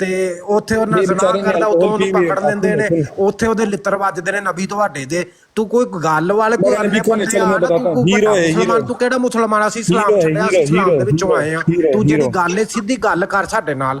ਤੇ ਉੱਥੇ ਉਹਨਾਂ ਜ਼ਨਾ ਕਰਦਾ, ਉਦੋਂ ਉਹਨੂੰ ਪਕੜ ਲੈਂਦੇ ਨੇ, ਉੱਥੇ ਉਹਦੇ ਲਿੱਤਰ ਵੱਜਦੇ ਨੇ ਨਬੀ ਤੁਹਾਡੇ ਦੇ। ਤੂੰ ਕੋਈ ਗੱਲ ਵਾਲੇ ਕੋਈ ਮੁਸਲਮਾਨ, ਤੂੰ ਕਿਹੜਾ ਮੁਸਲਮਾਨ? ਅਸੀਂ ਇਸਲਾਮ ਛੱਡਿਆ, ਅਸੀਂ ਇਸਲਾਮ ਦੇ ਵਿੱਚੋਂ ਆਏ ਆ। ਤੂੰ ਜਿਹੜੀ ਗੱਲ ਹੈ ਸਿੱਧੀ ਗੱਲ ਕਰ ਸਾਡੇ ਨਾਲ।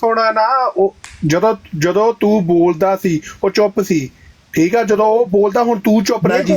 ਸੁਣਾ ਨਾ, ਜਦੋਂ ਤੂੰ ਬੋਲਦਾ ਸੀ ਉਹ ਚੁੱਪ ਸੀ, ਠੀਕ ਆ? ਜਦੋਂ ਉਹ ਬੋਲਦਾ ਹੁਣ ਤੂੰ ਚੁੱਪ ਰਹਿ ਜੀ।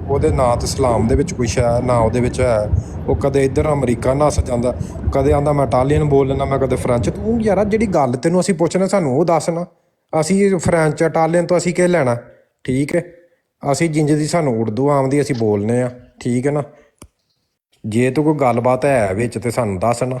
ਉਹਦੇ ਨਾਂ ਤੇ ਇਸਲਾਮ ਦੇ ਵਿੱਚ ਕੋਈ ਸ਼ੈ ਨਾ ਉਹਦੇ ਵਿੱਚ ਹੈ। ਉਹ ਕਦੇ ਇੱਧਰ ਅਮਰੀਕਾ ਨੱਸ ਜਾਂਦਾ, ਕਦੇ ਆਂਦਾ ਮੈਂ ਇਟਾਲੀਅਨ ਬੋਲ ਲੈਂਦਾ, ਮੈਂ ਕਦੇ ਫਰੈਂਚ। ਤੂੰ ਯਾਰ ਜਿਹੜੀ ਗੱਲ ਤੈਨੂੰ ਅਸੀਂ ਪੁੱਛਣਾ ਸਾਨੂੰ ਉਹ ਦੱਸ ਨਾ। ਅਸੀਂ ਫਰੈਂਚ ਇਟਾਲੀਅਨ ਤੋਂ ਅਸੀਂ ਕੀ ਲੈਣਾ? ਠੀਕ ਹੈ, ਅਸੀਂ ਜਿੰਜ ਦੀ ਸਾਨੂੰ ਉਰਦੂ ਆਉਂਦੀ ਅਸੀਂ ਬੋਲਨੇ ਆ, ਠੀਕ ਹੈ ਨਾ। ਜੇ ਤੂੰ ਕੋਈ ਗੱਲਬਾਤ ਹੈ ਵਿੱਚ ਤੇ ਸਾਨੂੰ ਦੱਸ ਨਾ।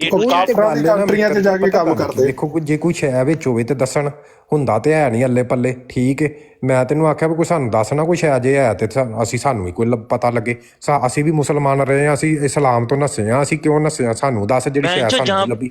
ਕਾਫਰਾਂ ਦੀ ਕੰਟਰੀਆਂ 'ਚ ਜਾ ਕੇ ਕੰਮ ਕਰਦੇ। ਦੇਖੋ ਜੇ ਕੋਈ ਸ਼ੈ ਵਿੱਚ ਹੋਵੇ ਤੇ ਦੱਸਣ, ਹੁੰਦਾ ਤੇ ਹੈ ਨਹੀਂ ਅੱਲੇ ਪੱਲੇ, ਠੀਕ ਹੈ। ਮੈਂ ਤੈਨੂੰ ਆਖਿਆ ਵੀ ਕੋਈ ਸਾਨੂੰ ਦੱਸ ਨਾ ਕੋਈ ਸ਼ੈ ਜੇ ਹੈ ਤੇ ਅਸੀਂ ਸਾਨੂੰ ਵੀ ਕੋਈ ਪਤਾ ਲੱਗੇ। ਅਸੀਂ ਵੀ ਮੁਸਲਮਾਨ ਰਹੇ ਹਾਂ, ਅਸੀਂ ਇਸਲਾਮ ਤੋਂ ਨੱਸੇ ਹਾਂ, ਅਸੀਂ ਕਿਉਂ ਨੱਸੇ ਹਾਂ? ਸਾਨੂੰ ਦੱਸ ਜਿਹੜੀ ਸ਼ੈ ਸਾਨੂੰ ਲੱਭੀ।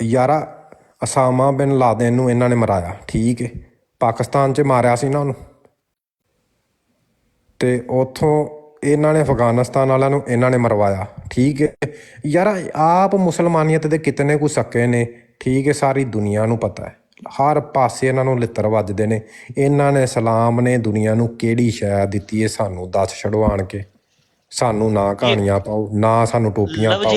ਯਾਰਾ ਅਸਾਮਾ ਬਿਨ ਲਾਦਨ ਨੂੰ ਇਹਨਾਂ ਨੇ ਮਰਾਇਆ, ਠੀਕ ਹੈ। ਪਾਕਿਸਤਾਨ 'ਚ ਮਾਰਿਆ ਸੀ ਨਾ ਉਹਨੂੰ, ਤੇ ਉੱਥੋਂ ਇਹਨਾਂ ਨੇ ਅਫਗਾਨਿਸਤਾਨ ਵਾਲਿਆਂ ਨੂੰ ਇਹਨਾਂ ਨੇ ਮਰਵਾਇਆ, ਠੀਕ ਹੈ। ਯਾਰ ਆਪ ਮੁਸਲਮਾਨੀਅਤ ਦੇ ਕਿਤਨੇ ਕੁ ਸੱਕੇ ਨੇ, ਠੀਕ ਹੈ। ਸਾਰੀ ਦੁਨੀਆ ਨੂੰ ਪਤਾ ਹੈ, ਹਰ ਪਾਸੇ ਇਹਨਾਂ ਨੂੰ ਲਿੱਤਰ ਵੱਜਦੇ ਨੇ। ਇਹਨਾਂ ਨੇ ਇਸਲਾਮ ਨੇ ਦੁਨੀਆ ਨੂੰ ਕਿਹੜੀ ਸ਼ੈ ਦਿੱਤੀ ਹੈ ਸਾਨੂੰ ਦੱਸ ਛੱਡੋ ਆਣ ਕੇ। ਸਾਨੂੰ ਨਾ ਕਹਾਣੀਆਂ ਪਾਓ, ਨਾ ਸਾਨੂੰ ਟੋਪੀਆਂ ਪਾਓ।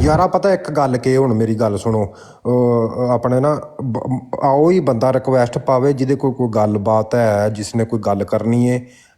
ਯਾਰਾ ਪਤਾ ਇੱਕ ਗੱਲ ਕਿ ਹੁਣ ਮੇਰੀ ਗੱਲ ਸੁਣੋ, ਆਪਣੇ ਨਾ ਆਓ ਹੀ ਬੰਦਾ ਰਿਕਵੈਸਟ ਪਾਵੇ ਜਿਹਦੇ ਕੋਈ ਗੱਲਬਾਤ ਹੈ, ਜਿਸਨੇ ਕੋਈ ਗੱਲ ਕਰਨੀ ਹੈ।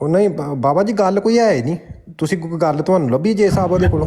ਉਹ ਨਹੀਂ ਬਾਬਾ ਜੀ ਗੱਲ ਕੋਈ ਹੈ ਨਹੀਂ, ਤੁਸੀਂ ਕੋਈ ਗੱਲ ਤੁਹਾਨੂੰ ਲੱਭੀ ਜੇ ਸਾਹਿਬ ਉਹਦੇ ਕੋਲੋਂ?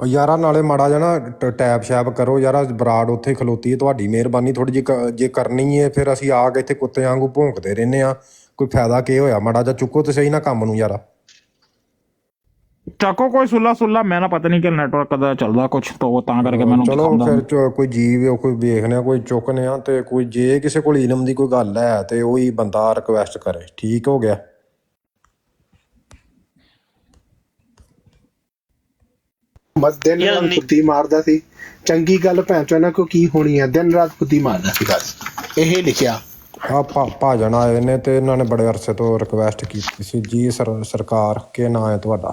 ਯਾਰਾ ਨਾਲੇ ਮਾੜਾ ਜਿਹਾ ਨਾ ਟੈਪ ਸ਼ੈਪ ਕਰੋ ਯਾਰਾ। ਬਰਾੜ ਉੱਥੇ ਖਲੋਤੀ ਹੈ, ਤੁਹਾਡੀ ਮਿਹਰਬਾਨੀ ਥੋੜੀ ਜਿਹੀ ਜੇ ਕਰਨੀ ਹੈ। ਫਿਰ ਅਸੀਂ ਆ ਕੇ ਇੱਥੇ ਕੁੱਤੇ ਵਾਂਗੂ ਭੌਂਕਦੇ ਰਹਿੰਦੇ ਆ, ਕੋਈ ਫਾਇਦਾ ਕੀ ਹੋਇਆ? ਮਾੜਾ ਜਿਹਾ ਚੁੱਕੋ ਤੇ ਸਹੀ ਨਾ ਕੰਮ ਨੂੰ ਯਾਰਾ। ਚੱਕੋ ਕੋਈ ਸੁੱਲਾ ਮੈਂ ਨਾ ਪਤਾ ਨਹੀਂ ਕਿ ਨੈਟਵਰਕ ਦਾ ਚੱਲਦਾ ਕੁਛ, ਤਾਂ ਤਾਂ ਕਰਕੇ ਮੈਨੂੰ ਚਲੋ ਫਿਰ ਕੋਈ ਜੀਵ ਕੋਈ ਵੇਖਨੇ ਆ, ਕੋਈ ਚੁੱਕਨੇ ਆ। ਤੇ ਕੋਈ ਜੇ ਕਿਸੇ ਕੋਲ ਇਲਮ ਦੀ ਕੋਈ ਗੱਲ ਹੈ ਤੇ ਉਹੀ ਬੰਦਾ ਰਿਕਵੈਸਟ ਕਰੇ, ਠੀਕ ਹੋ ਗਿਆ। ਦਿਨ ਰਾਤ ਕੁੱਤੀ ਮਾਰਦਾ ਸੀ। ਚੰਗੀ ਗੱਲ ਭੈਣ ਚੋ ਇਹਨਾਂ ਕੋ ਕੀ ਹੋਣੀ ਹੈ? ਦਿਨ ਰਾਤ ਕੁੱਤੀ ਮਾਰਦਾ ਸੀ ਬਸ, ਇਹ ਲਿਖਿਆ। ਆ ਭਾਜਣ ਆਏ ਨੇ ਤੇ ਇਹਨਾਂ ਨੇ ਬੜੇ ਅਰਸੇ ਤੋਂ ਰਿਕਵੈਸਟ ਕੀਤੀ ਸੀ ਜੀ। ਸਰਕਾਰ ਕੀ ਨਾਂ ਹੈ ਤੁਹਾਡਾ?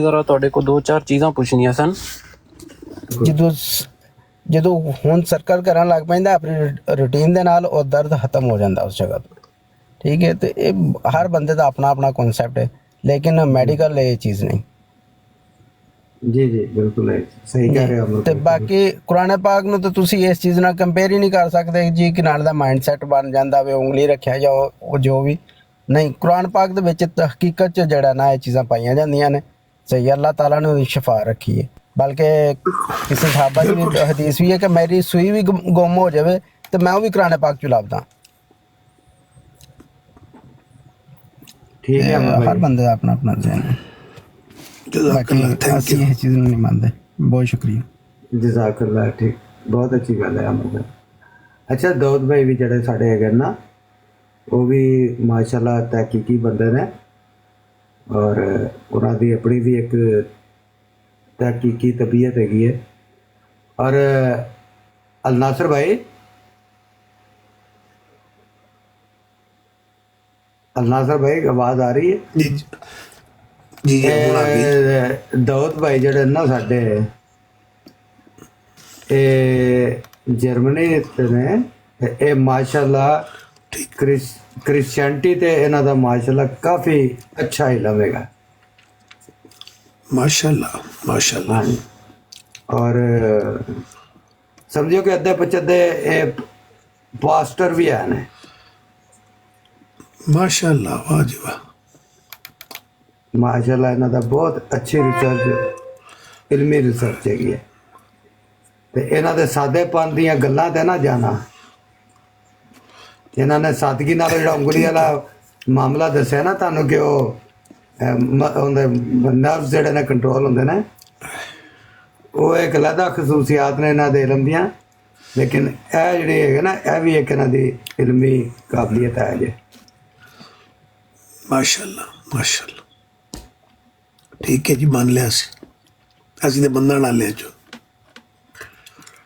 ਜ਼ਰਾ ਤੁਹਾਡੇ ਕੋਲ 2-4 ਚੀਜ਼ਾਂ ਪੁੱਛਣੀਆਂ ਸਨ। ਜਦੋਂ ਹੁਣ ਸਰਕਲ ਕਰਨ ਲੱਗ ਪੈਂਦਾ ਆਪਣੀ ਰੂਟੀਨ ਦੇ ਨਾਲ, ਉਹ ਦਰਦ ਖਤਮ ਹੋ ਜਾਂਦਾ ਉਸ ਜਗ੍ਹਾ ਤੋਂ। ਠੀਕ ਹੈ, ਤੇ ਇਹ ਹਰ ਬੰਦੇ ਦਾ ਆਪਣਾ ਆਪਣਾ ਕਨਸੈਪਟ ਹੈ, ਲੇਕਿਨ ਮੈਡੀਕਲ ਇਹ ਚੀਜ਼ ਨਹੀਂ। ਜੀ ਜੀ ਬਿਲਕੁਲ ਹੈ, ਸਹੀ ਕਹਿ ਰਹੇ ਹੋ। ਤੇ ਬਾਕੀ ਕੁਰਾਨ ਪਾਕ ਨੂੰ ਤਾਂ ਤੁਸੀਂ ਇਸ ਚੀਜ਼ ਨਾਲ ਕੰਪੇਅਰ ਹੀ ਨਹੀਂ ਕਰ ਸਕਦੇ ਜੀ, ਕਿ ਨਾਲ ਦਾ ਮਾਈਂਡਸੈਟ ਬਣ ਜਾਂਦਾ ਵੇ, ਉਂਗਲੀ ਰੱਖਿਆ ਜਾਓ, ਉਹ ਜੋ ਵੀ ਨਹੀਂ। ਕੁਰਾਨ ਪਾਕ ਦੇ ਵਿੱਚ ਤਾਂ ਹਕੀਕਤ 'ਚ ਜਿਹੜਾ ਨਾ ਇਹ ਚੀਜ਼ਾਂ ਪਾਈਆਂ ਜਾਂਦੀਆਂ ਨੇ। ਸਹੀ, ਅੱਲਾਹ ਤਾਲਾ ਨੇ ਉਹਦੀ ਸ਼ਫਾ ਰੱਖੀ ਹੈ। ਬਲਕਿ ਕਿਸੇ ਸਹਾਬਾ ਦੀ ਵੀ ਹਦੀਸ ਵੀ ਹੈ ਕਿ ਮੇਰੀ ਸੂਈ ਵੀ ਗੁੰਮ ਹੋ ਜਾਵੇ ਤੇ ਮੈਂ ਉਹ ਵੀ ਕੁਰਾਨ ਪਾਕ 'ਚ ਲੱਭਦਾ। ਠੀਕ ਹੈ ਹਰ ਬੰਦੇ ਦਾ ਆਪਣਾ ਆਪਣਾ ਜ਼ਹਿਨ ਹੈ। ਬਾਕੀ ਅਸੀਂ ਇਹ ਚੀਜ਼ ਨੂੰ ਨਹੀਂ ਮੰਨਦੇ। ਬਹੁਤ ਸ਼ੁکریہ। ਜਜ਼ਾਕੱਲਾ। ਠੀਕ, ਬਹੁਤ ਅੱਛੀ ਗੱਲ ਹੈ ਅਮਰ ਭਾਈ। ਅੱਛਾ, ਦਾਊਦ ਭਾਈ ਵੀ ਜਿਹੜੇ ਸਾਡੇ ਹੈਗੇ ਨਾ, ਉਹ ਵੀ ਮਾਸ਼ਾਅੱਲਾ ਤਹਿਕੀਕੀ ਬੰਦੇ ਨੇ, ਔਰ ਉਹਨਾਂ ਦੀ ਆਪਣੀ ਵੀ ਇੱਕ ਤਹਿਕੀਕੀ ਤਬੀਅਤ ਹੈਗੀ ਹੈ। ਔਰ ਅਲ-ਨਾਸਰ ਭਾਈ, ਅਲ-ਨਾਸਰ ਭਾਈ ਆਵਾਜ਼ ਆ ਰਹੀ ਹੈ? ਜੀ ਜੀ ਦਾਊਦ ਭਾਈ ਜਿਹੜੇ ਨਾ ਸਾਡੇ, ਇਹ ਜਰਮਨੀ ਤੇ ਨੇ, ਇਹ ਮਾਸ਼ਾਅੱਲਾ ਕ੍ਰਿਸਚੀਅਨਟੀ ਤੇ ਇਹਨਾਂ ਦਾ ਮਾਸ਼ਾਅੱਲਾ ਕਾਫੀ ਅੱਛਾ ਇਲਮ ਹੈਗਾ। ਮਾਸ਼ਾਅੱਲਾ ਮਾਸ਼ਾਅੱਲਾ। ਹਾਂਜੀ, ਔਰ ਸਮਝੋ ਕਿ ਅੱਧੇ ਪਚੱਧੇ ਇਹ ਪਾਸਟਰ ਵੀ ਹੈ ਨੇ। ਮਾਸ਼ਾਅੱਲਾ, ਵਾਹ ਜੀ ਵਾਹ। ਮਾਸ਼ਾਅੱਲਾ ਇਹਨਾਂ ਦਾ ਬਹੁਤ ਅੱਛੀ ਰਿਸਰਚ, ਇਲਮੀ ਰਿਸਰਚ ਹੈਗੀ ਹੈ। ਤੇ ਇਹਨਾਂ ਦੇ ਸਾਦੇਪਨ ਦੀਆਂ ਗੱਲਾਂ ਤੇ ਨਾ ਜਾਣਾ, ਇਹਨਾਂ ਨੇ ਸਾਦਗੀ ਨਾਲ ਜਿਹੜਾ ਉਂਗਲੀ ਵਾਲਾ ਮਾਮਲਾ ਦੱਸਿਆ ਨਾ ਤੁਹਾਨੂੰ, ਕਿ ਉਹ ਉਹਦੇ ਨਰਵਸ ਜਿਹੜੇ ਨੇ ਕੰਟਰੋਲ ਹੁੰਦੇ ਨੇ, ਉਹ ਇੱਕ ਅਲੱਗਾ ਖਸੂਸੀਆਤ ਨੇ ਇਹਨਾਂ ਦੇ ਇਲਮ ਦੀਆਂ। ਲੇਕਿਨ ਇਹ ਜਿਹੜੀ ਹੈਗੇ ਨਾ, ਇਹ ਵੀ ਇੱਕ ਇਹਨਾਂ ਦੀ ਇਲਮੀ ਕਾਬਲੀਅਤ ਹੈ ਜੀ। ਮਾਸ਼ਾਅੱਲਾ ਮਾਸ਼ਾਅੱਲਾ। ਠੀਕ ਹੈ ਜੀ, ਮੰਨ ਲਿਆ ਅਸੀਂ ਤੇ ਬੰਦਾ ਨਾਲ ਲਿਆ ਜੋ।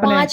5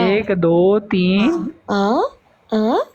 1 2 3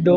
2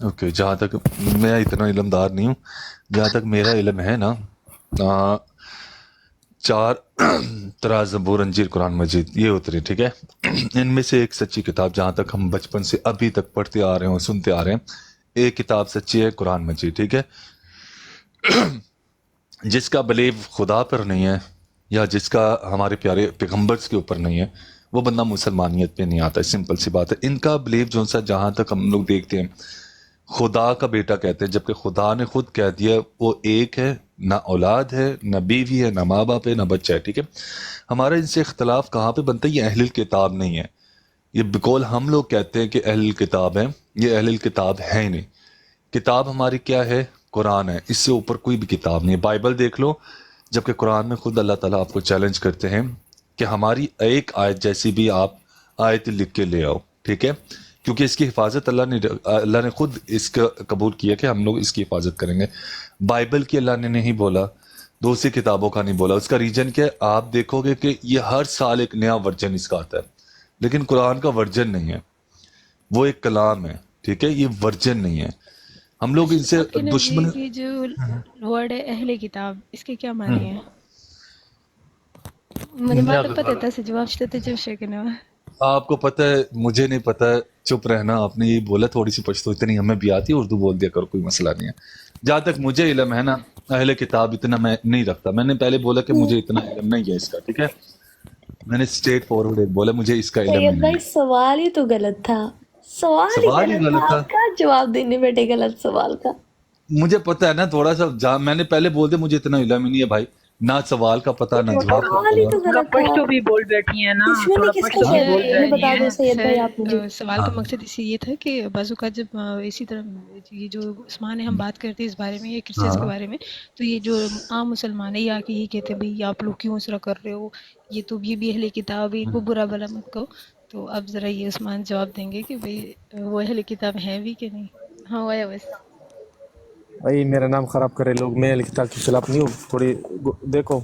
اوکے، جہاں تک میں اتنا علمدار نہیں ہوں، جہاں تک میرا علم ہے نا، 4 طرح زبور، انجیل، قرآن مجید یہ اتری، ٹھیک ہے؟ ان میں سے ایک سچی کتاب جہاں تک ہم بچپن سے ابھی تک پڑھتے آ رہے ہیں اور سنتے آ رہے ہیں، ایک کتاب سچی ہے، قرآن مجید، ٹھیک ہے؟ جس کا بلیو خدا پر نہیں ہے یا جس کا ہمارے پیارے پیغمبرز کے اوپر نہیں ہے، وہ بندہ مسلمانیت پہ نہیں آتا ہے، سمپل سی بات ہے۔ ان کا بلیو جو سا جہاں تک ہم لوگ دیکھتے ہیں، خدا کا بیٹا کہتے ہیں، جبکہ خدا نے خود کہہ دیا وہ ایک ہے، نہ اولاد ہے، نہ بیوی ہے، نہ ماں باپ ہے، نہ بچہ ہے، ٹھیک ہے؟ ہمارا ان سے اختلاف کہاں پہ بنتا ہے؟ یہ اہل الکتاب نہیں ہے، یہ بقول ہم لوگ کہتے ہیں کہ اہل الکتاب ہیں، یہ اہل الکتاب ہے ہی نہیں۔ کتاب ہماری کیا ہے؟ قرآن ہے، اس سے اوپر کوئی بھی کتاب نہیں ہے۔ بائبل دیکھ لو، جبکہ قرآن میں خود اللہ تعالیٰ آپ کو چیلنج کرتے ہیں کہ ہماری ایک آیت جیسی بھی آپ آیت لکھ کے لے آؤ، ٹھیک ہے؟ کیونکہ اس کی حفاظت اللہ نے خود اس کا قبول کیا کہ ہم لوگ اس کی حفاظت کریں گے۔ بائبل کی اللہ نے نہیں بولا، دوسری کتابوں کا نہیں بولا۔ اس کا ریجن کیا ہے؟ آپ دیکھو گے کہ یہ ہر سال ایک نیا ورژن اس کا آتا ہے، لیکن قرآن کا ورژن نہیں ہے، وہ ایک کلام ہے، ٹھیک ہے؟ یہ ورژن نہیں ہے۔ ہم لوگ ان سے اوکے نا جی، دشمن۔ یہ جو ورڈ ہے اہل کتاب، اس کے کیا معنی ہے؟ مجھے معلوم پتہ تھا سے جواب شتے جو شکنا آپ کو پتہ ہے، مجھے نہیں پتہ ہے، چپ رہنا۔ آپ نے یہ بولا تھوڑی سی پشتو اتنی ہمیں بھی آتی ہے، اردو بول دیا کرو، کوئی مسئلہ نہیں ہے۔ جہاں تک مجھے علم ہے نا، اہل کتاب اتنا میں نہیں رکھتا۔ میں نے پہلے بولا کہ مجھے اتنا علم نہیں ہے اس کا، ٹھیک ہے؟ میں نے اسٹریٹ فارورڈ ایک بولا، مجھے اس کا علم سید نہیں بھائی ہے۔ سوال ہی تو غلط تھا، سوال ہی سوال ہی غلط تھا، غلط تھا، آپ کا جواب دینے بیٹھے غلط سوال کا۔ مجھے پتہ ہے نا تھوڑا سا، میں نے پہلے بول دیا مجھے اتنا علم ہی نہیں ہے بھائی، نہ سوال کا پتہ نہ جواب کا سوال ہی پتہ۔ تو تھوڑا غلط تھا، پشتو بھی بول بیٹھی ہیں نا، اس میں تھوڑا بھی کس کا پشتو بھی شہر بول ہے، یہ بیٹھی بتا ہیں۔ دو سید بھائی آپ مجھے۔ سر سوال کا مقصد اسی یہ تھا کہ بعض اوقات جب اسی طرح یہ جو عثمان ہے، ہم بات کرتے ہیں اس بارے میں یا کرسچنس کے بارے میں، تو یہ جو عام مسلمان ہے یہ آ کے یہ کہتے ہیں بھائی آپ لوگ کیوں اس طرح کر رہے ہو، یہ تو یہ بھی اہل کتاب ہے، ان کو برا بلا مت کہو۔ تو اب ذرا یہ عثمان جواب دیں گے کہ بھائی وہ اہل کتاب ہیں بھی کہ نہیں۔ ہاں وہ ہے بس۔ بھائی میرا نام خراب کرے لوگ، میں کتاب کے خلاف نہیں ہوں۔ تھوڑی دیکھو،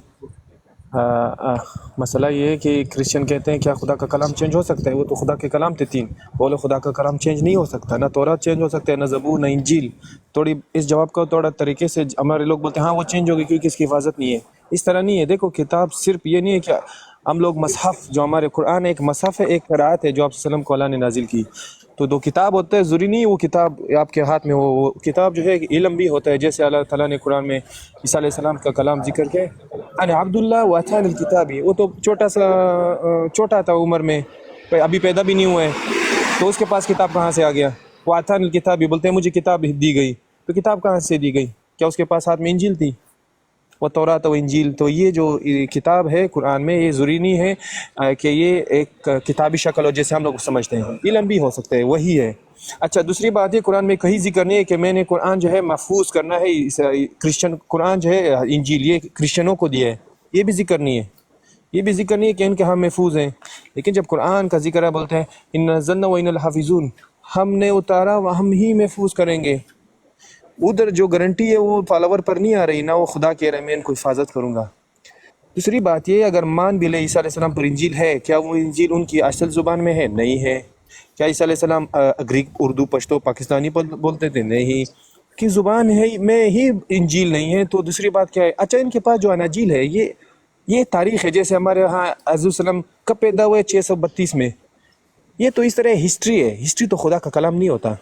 مسئلہ یہ ہے کہ کرسچن کہتے ہیں کیا خدا کا کلام چینج ہو سکتا ہے؟ وہ تو خدا کے کلام تھے 3، بولے خدا کا کلام چینج نہیں ہو سکتا، نہ تورات چینج ہو سکتا ہے، نہ زبور، نہ انجیل۔ تھوڑی اس جواب کو تھوڑا طریقے سے ہمارے لوگ بولتے ہیں ہاں وہ چینج ہوگی کیونکہ اس کی حفاظت نہیں ہے۔ اس طرح نہیں ہے۔ دیکھو کتاب صرف یہ نہیں ہے کہ ہم لوگ مصحف، جو ہمارے قرآن ایک مصحف ہے، ایک قرآت ہے جو آپ صلی اللہ علیہ وسلم کو اللہ نے نازل کی، تو 2 کتاب ہوتا ہے، ضروری نہیں وہ کتاب آپ کے ہاتھ میں ہو۔ وہ کتاب جو ہے علم بھی ہوتا ہے، جیسے اللہ تعالیٰ نے قرآن میں عیسیٰ علیہ السلام کا کلام ذکر کیا، انا عبداللہ واتانی الکتاب، وہ تو چھوٹا تھا عمر میں، ابھی پیدا بھی نہیں ہوا ہے، تو اس کے پاس کتاب کہاں سے آ گیا؟ واتانی الکتاب بھی بولتے ہیں مجھے کتاب دی گئی، تو کتاب کہاں سے دی گئی؟ کیا اس کے پاس ہاتھ میں انجیل تھی؟ وہ تورات و انجیل۔ تو یہ جو کتاب ہے قرآن میں، یہ ضروری نہیں ہے کہ یہ ایک کتابی شکل ہو جیسے ہم لوگ سمجھتے ہیں، علم بھی ہو سکتا ہے، وہی ہے۔ اچھا دوسری بات یہ، قرآن میں کہیں ذکر نہیں ہے کہ میں نے قرآن جو ہے محفوظ کرنا ہے، کرسچن قرآن جو ہے انجیل یہ کرسچنوں کو دیا ہے، یہ بھی ذکر نہیں ہے۔ یہ بھی ذکر نہیں ہے کہ ان کے ہم محفوظ ہیں، لیکن جب قرآن کا ذکر ہے بولتے ہیں ان نزلنا و ان الحافظون، ہم نے اتارا و ہم ہی محفوظ کریں گے۔ ادھر جو گارنٹی ہے وہ فالوور پر نہیں آ رہی، نہ وہ خدا کہہ رہے ہیں میں ان کو حفاظت کروں گا۔ دوسری بات یہ، اگر مان بھی لے عیسیٰ علیہ السلام پر انجیل ہے، کیا وہ انجیل ان کی اصل زبان میں ہے؟ نہیں ہے۔ کیا عیسیٰ علیہ السلام گریک، اردو، پشتو، پاکستانی بولتے تھے؟ نہیں۔ کی زبان ہے میں ہی انجیل نہیں ہے، تو دوسری بات کیا ہے؟ اچھا ان کے پاس جو اناجیل ہے یہ تاریخ ہے، جیسے ہمارے ہاں حضرت السلام کب پیدا ہوئے؟ 632 میں۔ یہ تو اس طرح ہسٹری ہے، ہسٹری تو خدا کا کلام نہیں ہوتا۔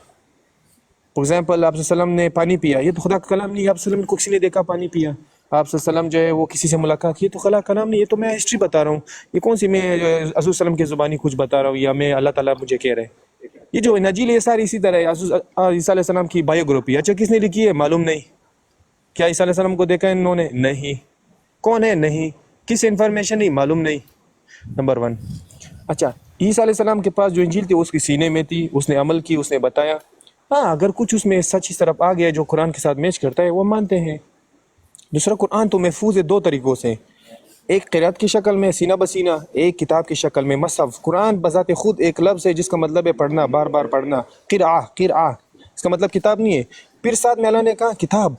فار ایگزامپل آپ صلی اللہ علیہ وسلم نے پانی پیا، یہ تو خدا کا کلام نہیں ہے، آپ صلی اللہ علیہ وسلم کو کسی نے دیکھا پانی پیا۔ آپ صلی اللہ علیہ وسلم جو ہے وہ کسی سے ملاقات کی، تو خدا کا کلام نہیں، یہ تو میں ہسٹری بتا رہا ہوں۔ یہ کون سی میں حضور صلی اللہ علیہ وسلم کی زبانی کچھ بتا رہا ہوں یا میں اللہ تعالیٰ مجھے کہہ رہے ہیں؟ یہ جو انجیل ہے یہ ساری اسی طرح ہے، عیسیٰ علیہ السلام کی بایوگرافی۔ اچھا کس نے لکھی ہے؟ معلوم نہیں۔ کیا عیسیٰ علیہ السلام کو دیکھا ہے انہوں نے؟ نہیں۔ کون ہے؟ نہیں۔ کس انفارمیشن؟ نہیں، معلوم نہیں، نمبر 1۔ اچھا عیسیٰ علیہ السلام کے پاس جو انجیل تھی اس کی سینے میں تھی، اس نے عمل کی، اس نے بتایا۔ ہاں اگر کچھ اس میں سچ اس طرف آ گیا جو قرآن کے ساتھ میچ کرتا ہے وہ مانتے ہیں۔ دوسرا قرآن تو محفوظ ہے 2 طریقوں سے، ایک قرأت کی شکل میں سینہ بسینہ، ایک کتاب کی شکل میں مصحف۔ قرآن بذات خود ایک لفظ ہے جس کا مطلب ہے پڑھنا، بار بار پڑھنا، قرآ، اس کا مطلب کتاب نہیں ہے۔ پھر ساتھ میں اللہ نے کہا کتاب،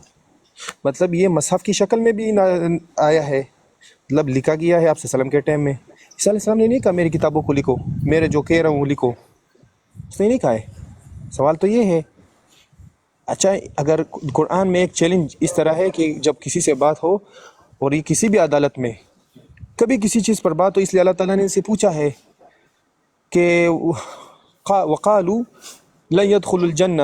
مطلب یہ مصحف کی شکل میں بھی آیا ہے، مطلب لکھا گیا ہے آپ صلی اللہ علیہ وسلم کے ٹائم میں۔ عیسیٰ علیہ السلام نے نہیں کہا میری کتابوں کو لکھو، میرے جو کہہ رہا ہوں وہ لکھو، اس نے نہیں کہا ہے۔ سوال تو یہ ہے اچھا اگر قرآن میں ایک چیلنج اس طرح ہے کہ جب کسی سے بات ہو اور یہ کسی بھی عدالت میں کبھی کسی چیز پر بات ہو، اس لیے اللہ تعالیٰ نے ان سے پوچھا ہے کہ وقالو لن يدخل الجنہ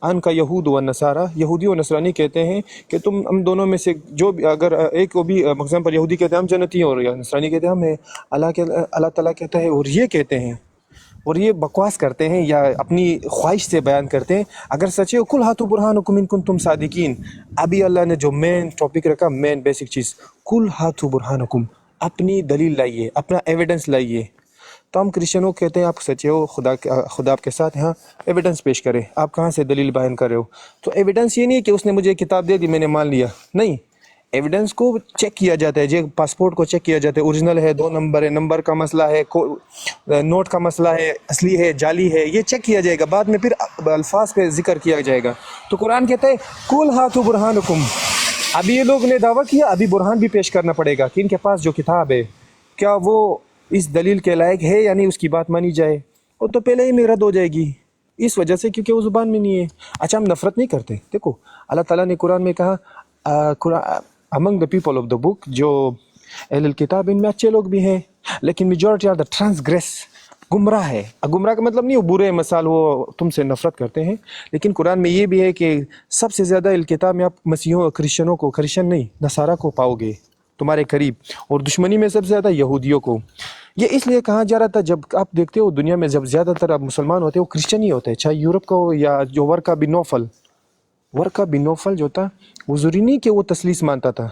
ان کا یہود و نصارہ، یہودی و نصرانی کہتے ہیں کہ تم ہم دونوں میں سے جو بھی، اگر ایک کو بھی مثلاً پر یہودی کہتے ہیں ہم جنتی ہیں اور نصرانی کہتے ہیں ہم ہیں، اللہ تعالیٰ کہتا ہے اور یہ کہتے ہیں اور یہ بکواس کرتے ہیں یا اپنی خواہش سے بیان کرتے ہیں، اگر سچے ہو کل ہاتھو برہانکم ان کنتم صادقین۔ ابھی اللہ نے جو مین ٹاپک رکھا، مین بیسک چیز، کل ہاتھو برہانکم، اپنی دلیل لائیے، اپنا ایویڈنس لائیے۔ تو ہم کرسچنوں کو کہتے ہیں آپ سچے ہو، خدا آپ کے ساتھ، ہاں ایویڈنس پیش کرے، آپ کہاں سے دلیل بیان کر رہے ہو؟ تو ایویڈنس یہ نہیں ہے کہ اس نے مجھے کتاب دے دی میں نے مان لیا، نہیں، ایویڈنس کو چیک کیا جاتا ہے، جو پاسپورٹ کو چیک کیا جاتا ہے، اوریجنل ہے، 2 نمبر ہے، نمبر کا مسئلہ ہے، نوٹ کا مسئلہ ہے، اصلی ہے، جعلی ہے، یہ چیک کیا جائے گا، بعد میں پھر الفاظ پہ ذکر کیا جائے گا۔ تو قرآن کہتا ہے کل ہاتھو برہانکم، ابھی یہ لوگ نے دعویٰ کیا، ابھی برہان بھی پیش کرنا پڑے گا کہ ان کے پاس جو کتاب ہے کیا وہ اس دلیل کے لائق ہے یا نہیں، اس کی بات مانی جائے، وہ تو پہلے ہی میں رد ہو جائے گی اس وجہ سے کیونکہ وہ زبان میں نہیں ہے۔ اچھا ہم نفرت نہیں کرتے، دیکھو اللہ تعالیٰ نے قرآن میں کہا among the people of the book، جو اہل الکتاب ان میں اچھے لوگ بھی ہیں لیکن میجورٹی آر دا ٹرانسگریس، گمراہ ہے۔ گمراہ کا مطلب نہیں وہ برے مثال وہ تم سے نفرت کرتے ہیں، لیکن قرآن میں یہ بھی ہے کہ سب سے زیادہ اہل الکتاب میں آپ مسیحوں کرسچنوں کو، کرسچن نہیں نصارہ کو پاؤ گے تمہارے قریب، اور دشمنی میں سب سے زیادہ یہودیوں کو۔ یہ اس لیے کہا جا رہا تھا، جب آپ دیکھتے ہو دنیا میں جب زیادہ تر اب مسلمان ہوتے ہیں وہ کرسچن ہی ہوتے ہیں، چاہے یورپ کا ہو یا جو ورقہ بن نوفل جو تھا، وہ ضروری نہیں کہ وہ تثلیث مانتا تھا،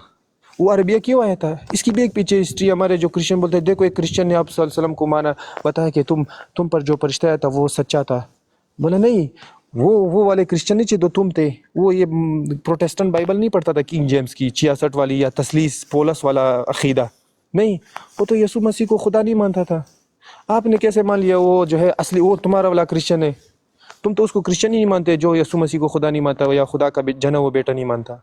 وہ عربیہ کیوں آیا تھا؟ اس کی بھی ایک پیچھے ہسٹری، ہمارے جو کرسچن بولتے ہیں دیکھو ایک کرسچن نے آپ صلی اللہ علیہ وسلم کو مانا، بتایا کہ تم پر جو فرشتہ آیا تھا وہ سچا تھا، بولا نہیں وہ والے کرسچن نہیں جو تم تھے، وہ یہ پروٹیسٹنٹ بائبل نہیں پڑھتا تھا کنگ جیمز کی 66 والی یا تثلیث پولس والا عقیدہ، نہیں، وہ تو یسوع مسیح کو خدا نہیں مانتا تھا۔ آپ نے کیسے مان لیا وہ جو ہے اصلی وہ تمہارا والا کرسچن ہے؟ تم تو اس کو کرسچن ہی نہیں مانتے جو یسوع مسیح کو خدا نہیں مانتا یا خدا کا جنا وہ بیٹا نہیں مانتا۔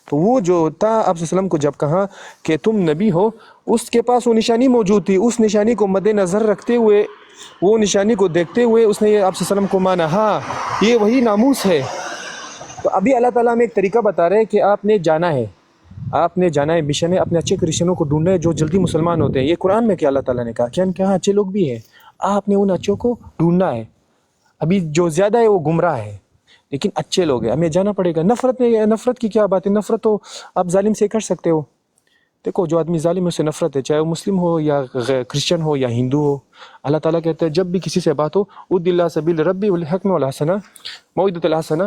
تو وہ جو تھا آپ صلی اللہ علیہ وسلم کو جب کہا کہ تم نبی ہو، اس کے پاس وہ نشانی موجود تھی، اس نشانی کو مد نظر رکھتے ہوئے، وہ نشانی کو دیکھتے ہوئے اس نے یہ آپ صلی اللہ علیہ وسلم کو مانا، ہاں یہ وہی ناموس ہے۔ تو ابھی اللہ تعالیٰ ہمیں ایک طریقہ بتا رہے ہیں کہ آپ نے جانا ہے، مشن ہے، اپنے اچھے کرسچنوں کو ڈھونڈنا ہے جو جلدی مسلمان ہوتے ہیں۔ یہ قرآن میں کیا اللہ تعالیٰ نے کہا کہ ان کے ہاں اچھے لوگ بھی ہیں، آپ نے ان اچھوں کو ڈھونڈنا ہے۔ ابھی جو زیادہ ہے وہ گمراہ ہے لیکن اچھے لوگ ہیں، ہمیں جانا پڑے گا۔ نفرت کی کیا بات ہے؟ نفرت تو آپ ظالم سے کر سکتے ہو، دیکھو جو آدمی ظالم ہے اس سے نفرت ہے، چاہے وہ مسلم ہو یا کرسچن ہو یا ہندو ہو۔ اللہ تعالیٰ کہتا ہے جب بھی کسی سے بات ہو ادع اللہ سبیل ربی بالحکمۃ والحسنہ موعظۃ الحسنہ،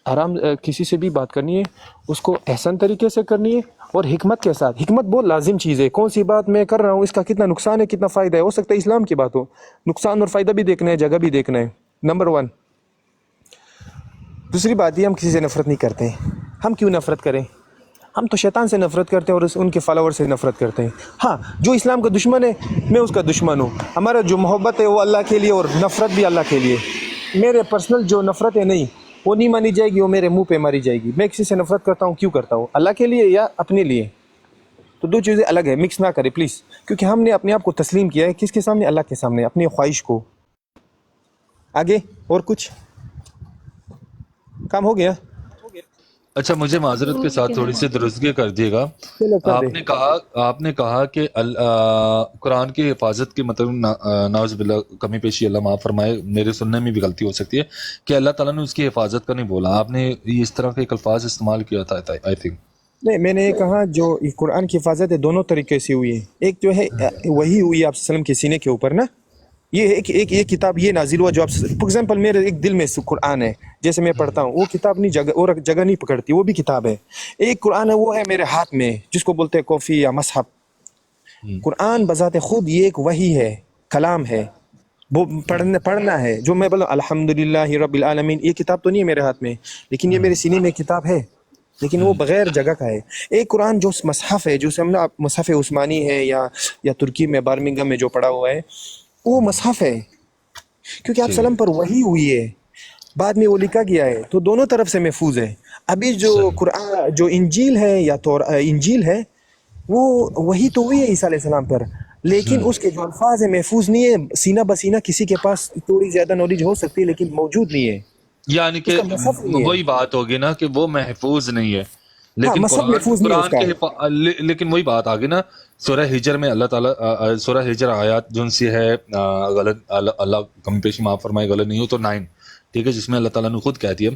آرام کسی سے بھی بات کرنی ہے اس کو احسن طریقے سے کرنی ہے اور حکمت کے ساتھ۔ حکمت بہت لازم چیز ہے، کون سی بات میں کر رہا ہوں اس کا کتنا نقصان ہے کتنا فائدہ ہے، ہو سکتا ہے اسلام کی بات ہو، نقصان اور فائدہ بھی دیکھنا ہے، جگہ بھی دیکھنا ہے، نمبر 1۔ دوسری بات یہ ہم کسی سے نفرت نہیں کرتے، ہم کیوں نفرت کریں؟ ہم تو شیطان سے نفرت کرتے ہیں اور ان کے فالوور سے نفرت کرتے ہیں۔ ہاں جو اسلام کا دشمن ہے میں اس کا دشمن ہوں، ہمارا جو محبت ہے وہ اللہ کے لیے اور نفرت بھی اللہ کے لیے۔ میرے پرسنل جو نفرت ہے نہیں وہ نہیں مانی جائے گی، وہ میرے منہ پہ ماری جائے گی۔ میں کسی سے نفرت کرتا ہوں کیوں کرتا ہوں؟ اللہ کے لیے یا اپنے لیے؟ تو دو چیزیں الگ ہے، مکس نہ کرے پلیز، کیونکہ ہم نے اپنے آپ کو تسلیم کیا ہے کس کے سامنے؟ اللہ کے سامنے، اپنی خواہش کو۔ آگے اور کچھ کام ہو گیا؟ اچھا مجھے معذرت کے ساتھ تھوڑی سی درستگی کر دیے گا، آپ نے کہا کہ قرآن کی حفاظت کے مطلب نعوذ باللہ کمی پیشی اللہ معاف فرمائے، میرے سننے میں بھی غلطی ہو سکتی ہے کہ اللہ تعالیٰ نے اس کی حفاظت کا نہیں بولا، آپ نے اس طرح کے ایک الفاظ استعمال کیا تھا آئی تھنک۔ نہیں، میں نے یہ کہا جو قرآن کی حفاظت ہے دونوں طریقے سے ہوئی ہے، ایک جو ہے وہی ہوئی ہے آپ صلی اللہ علیہ وسلم کے سینے کے اوپر نا، یہ ایک کتاب یہ نازل ہوا جو آپ فار ایگزامپل میرے ایک دل میں قرآن ہے جیسے میں پڑھتا ہوں، وہ کتاب نہیں جگہ نہیں پکڑتی، وہ بھی کتاب ہے۔ ایک قرآن ہے وہ ہے میرے ہاتھ میں جس کو بولتے ہیں کافی یا مصحف۔ قرآن بذات خود یہ ایک وحی ہے، کلام ہے، وہ پڑھنا ہے، جو میں بولوں الحمدللہ رب العالمین، یہ کتاب تو نہیں ہے میرے ہاتھ میں لیکن یہ میرے سینے میں کتاب ہے، لیکن وہ بغیر جگہ کا ہے۔ ایک قرآن جو مصحف ہے، جو ہم نا مصحف عثمانی ہے یا ترکی میں برمنگھم میں جو پڑھا ہوا ہے، وہ مصحف ہے کیونکہ آپ سلام پر وحی ہوئی ہے، بعد میں وہ لکھا گیا ہے، تو دونوں طرف سے محفوظ ہے۔ ابھی جو قرآن جو انجیل ہے یا انجیل ہے وہ وہی تو ہوئی ہے عیسیٰ علیہ السلام پر، لیکن اس کے جو الفاظ ہیں محفوظ نہیں ہے، سینہ بسینہ کسی کے پاس تھوڑی زیادہ نالج ہو سکتی ہے لیکن موجود نہیں ہے۔ یعنی کہ وہی بات ہوگی نا کہ وہ محفوظ نہیں ہے، لیکن قرآن کے لیکن وہی بات آگے نا سورہ ہجر میں اللہ تعالیٰ سورہ ہجر آیات جن سی ہے غلط اللہ کم پیشی معاف فرمائے غلط نہیں ہو تو 9، ٹھیک ہے، جس میں اللہ تعالیٰ نے خود کہتی ہے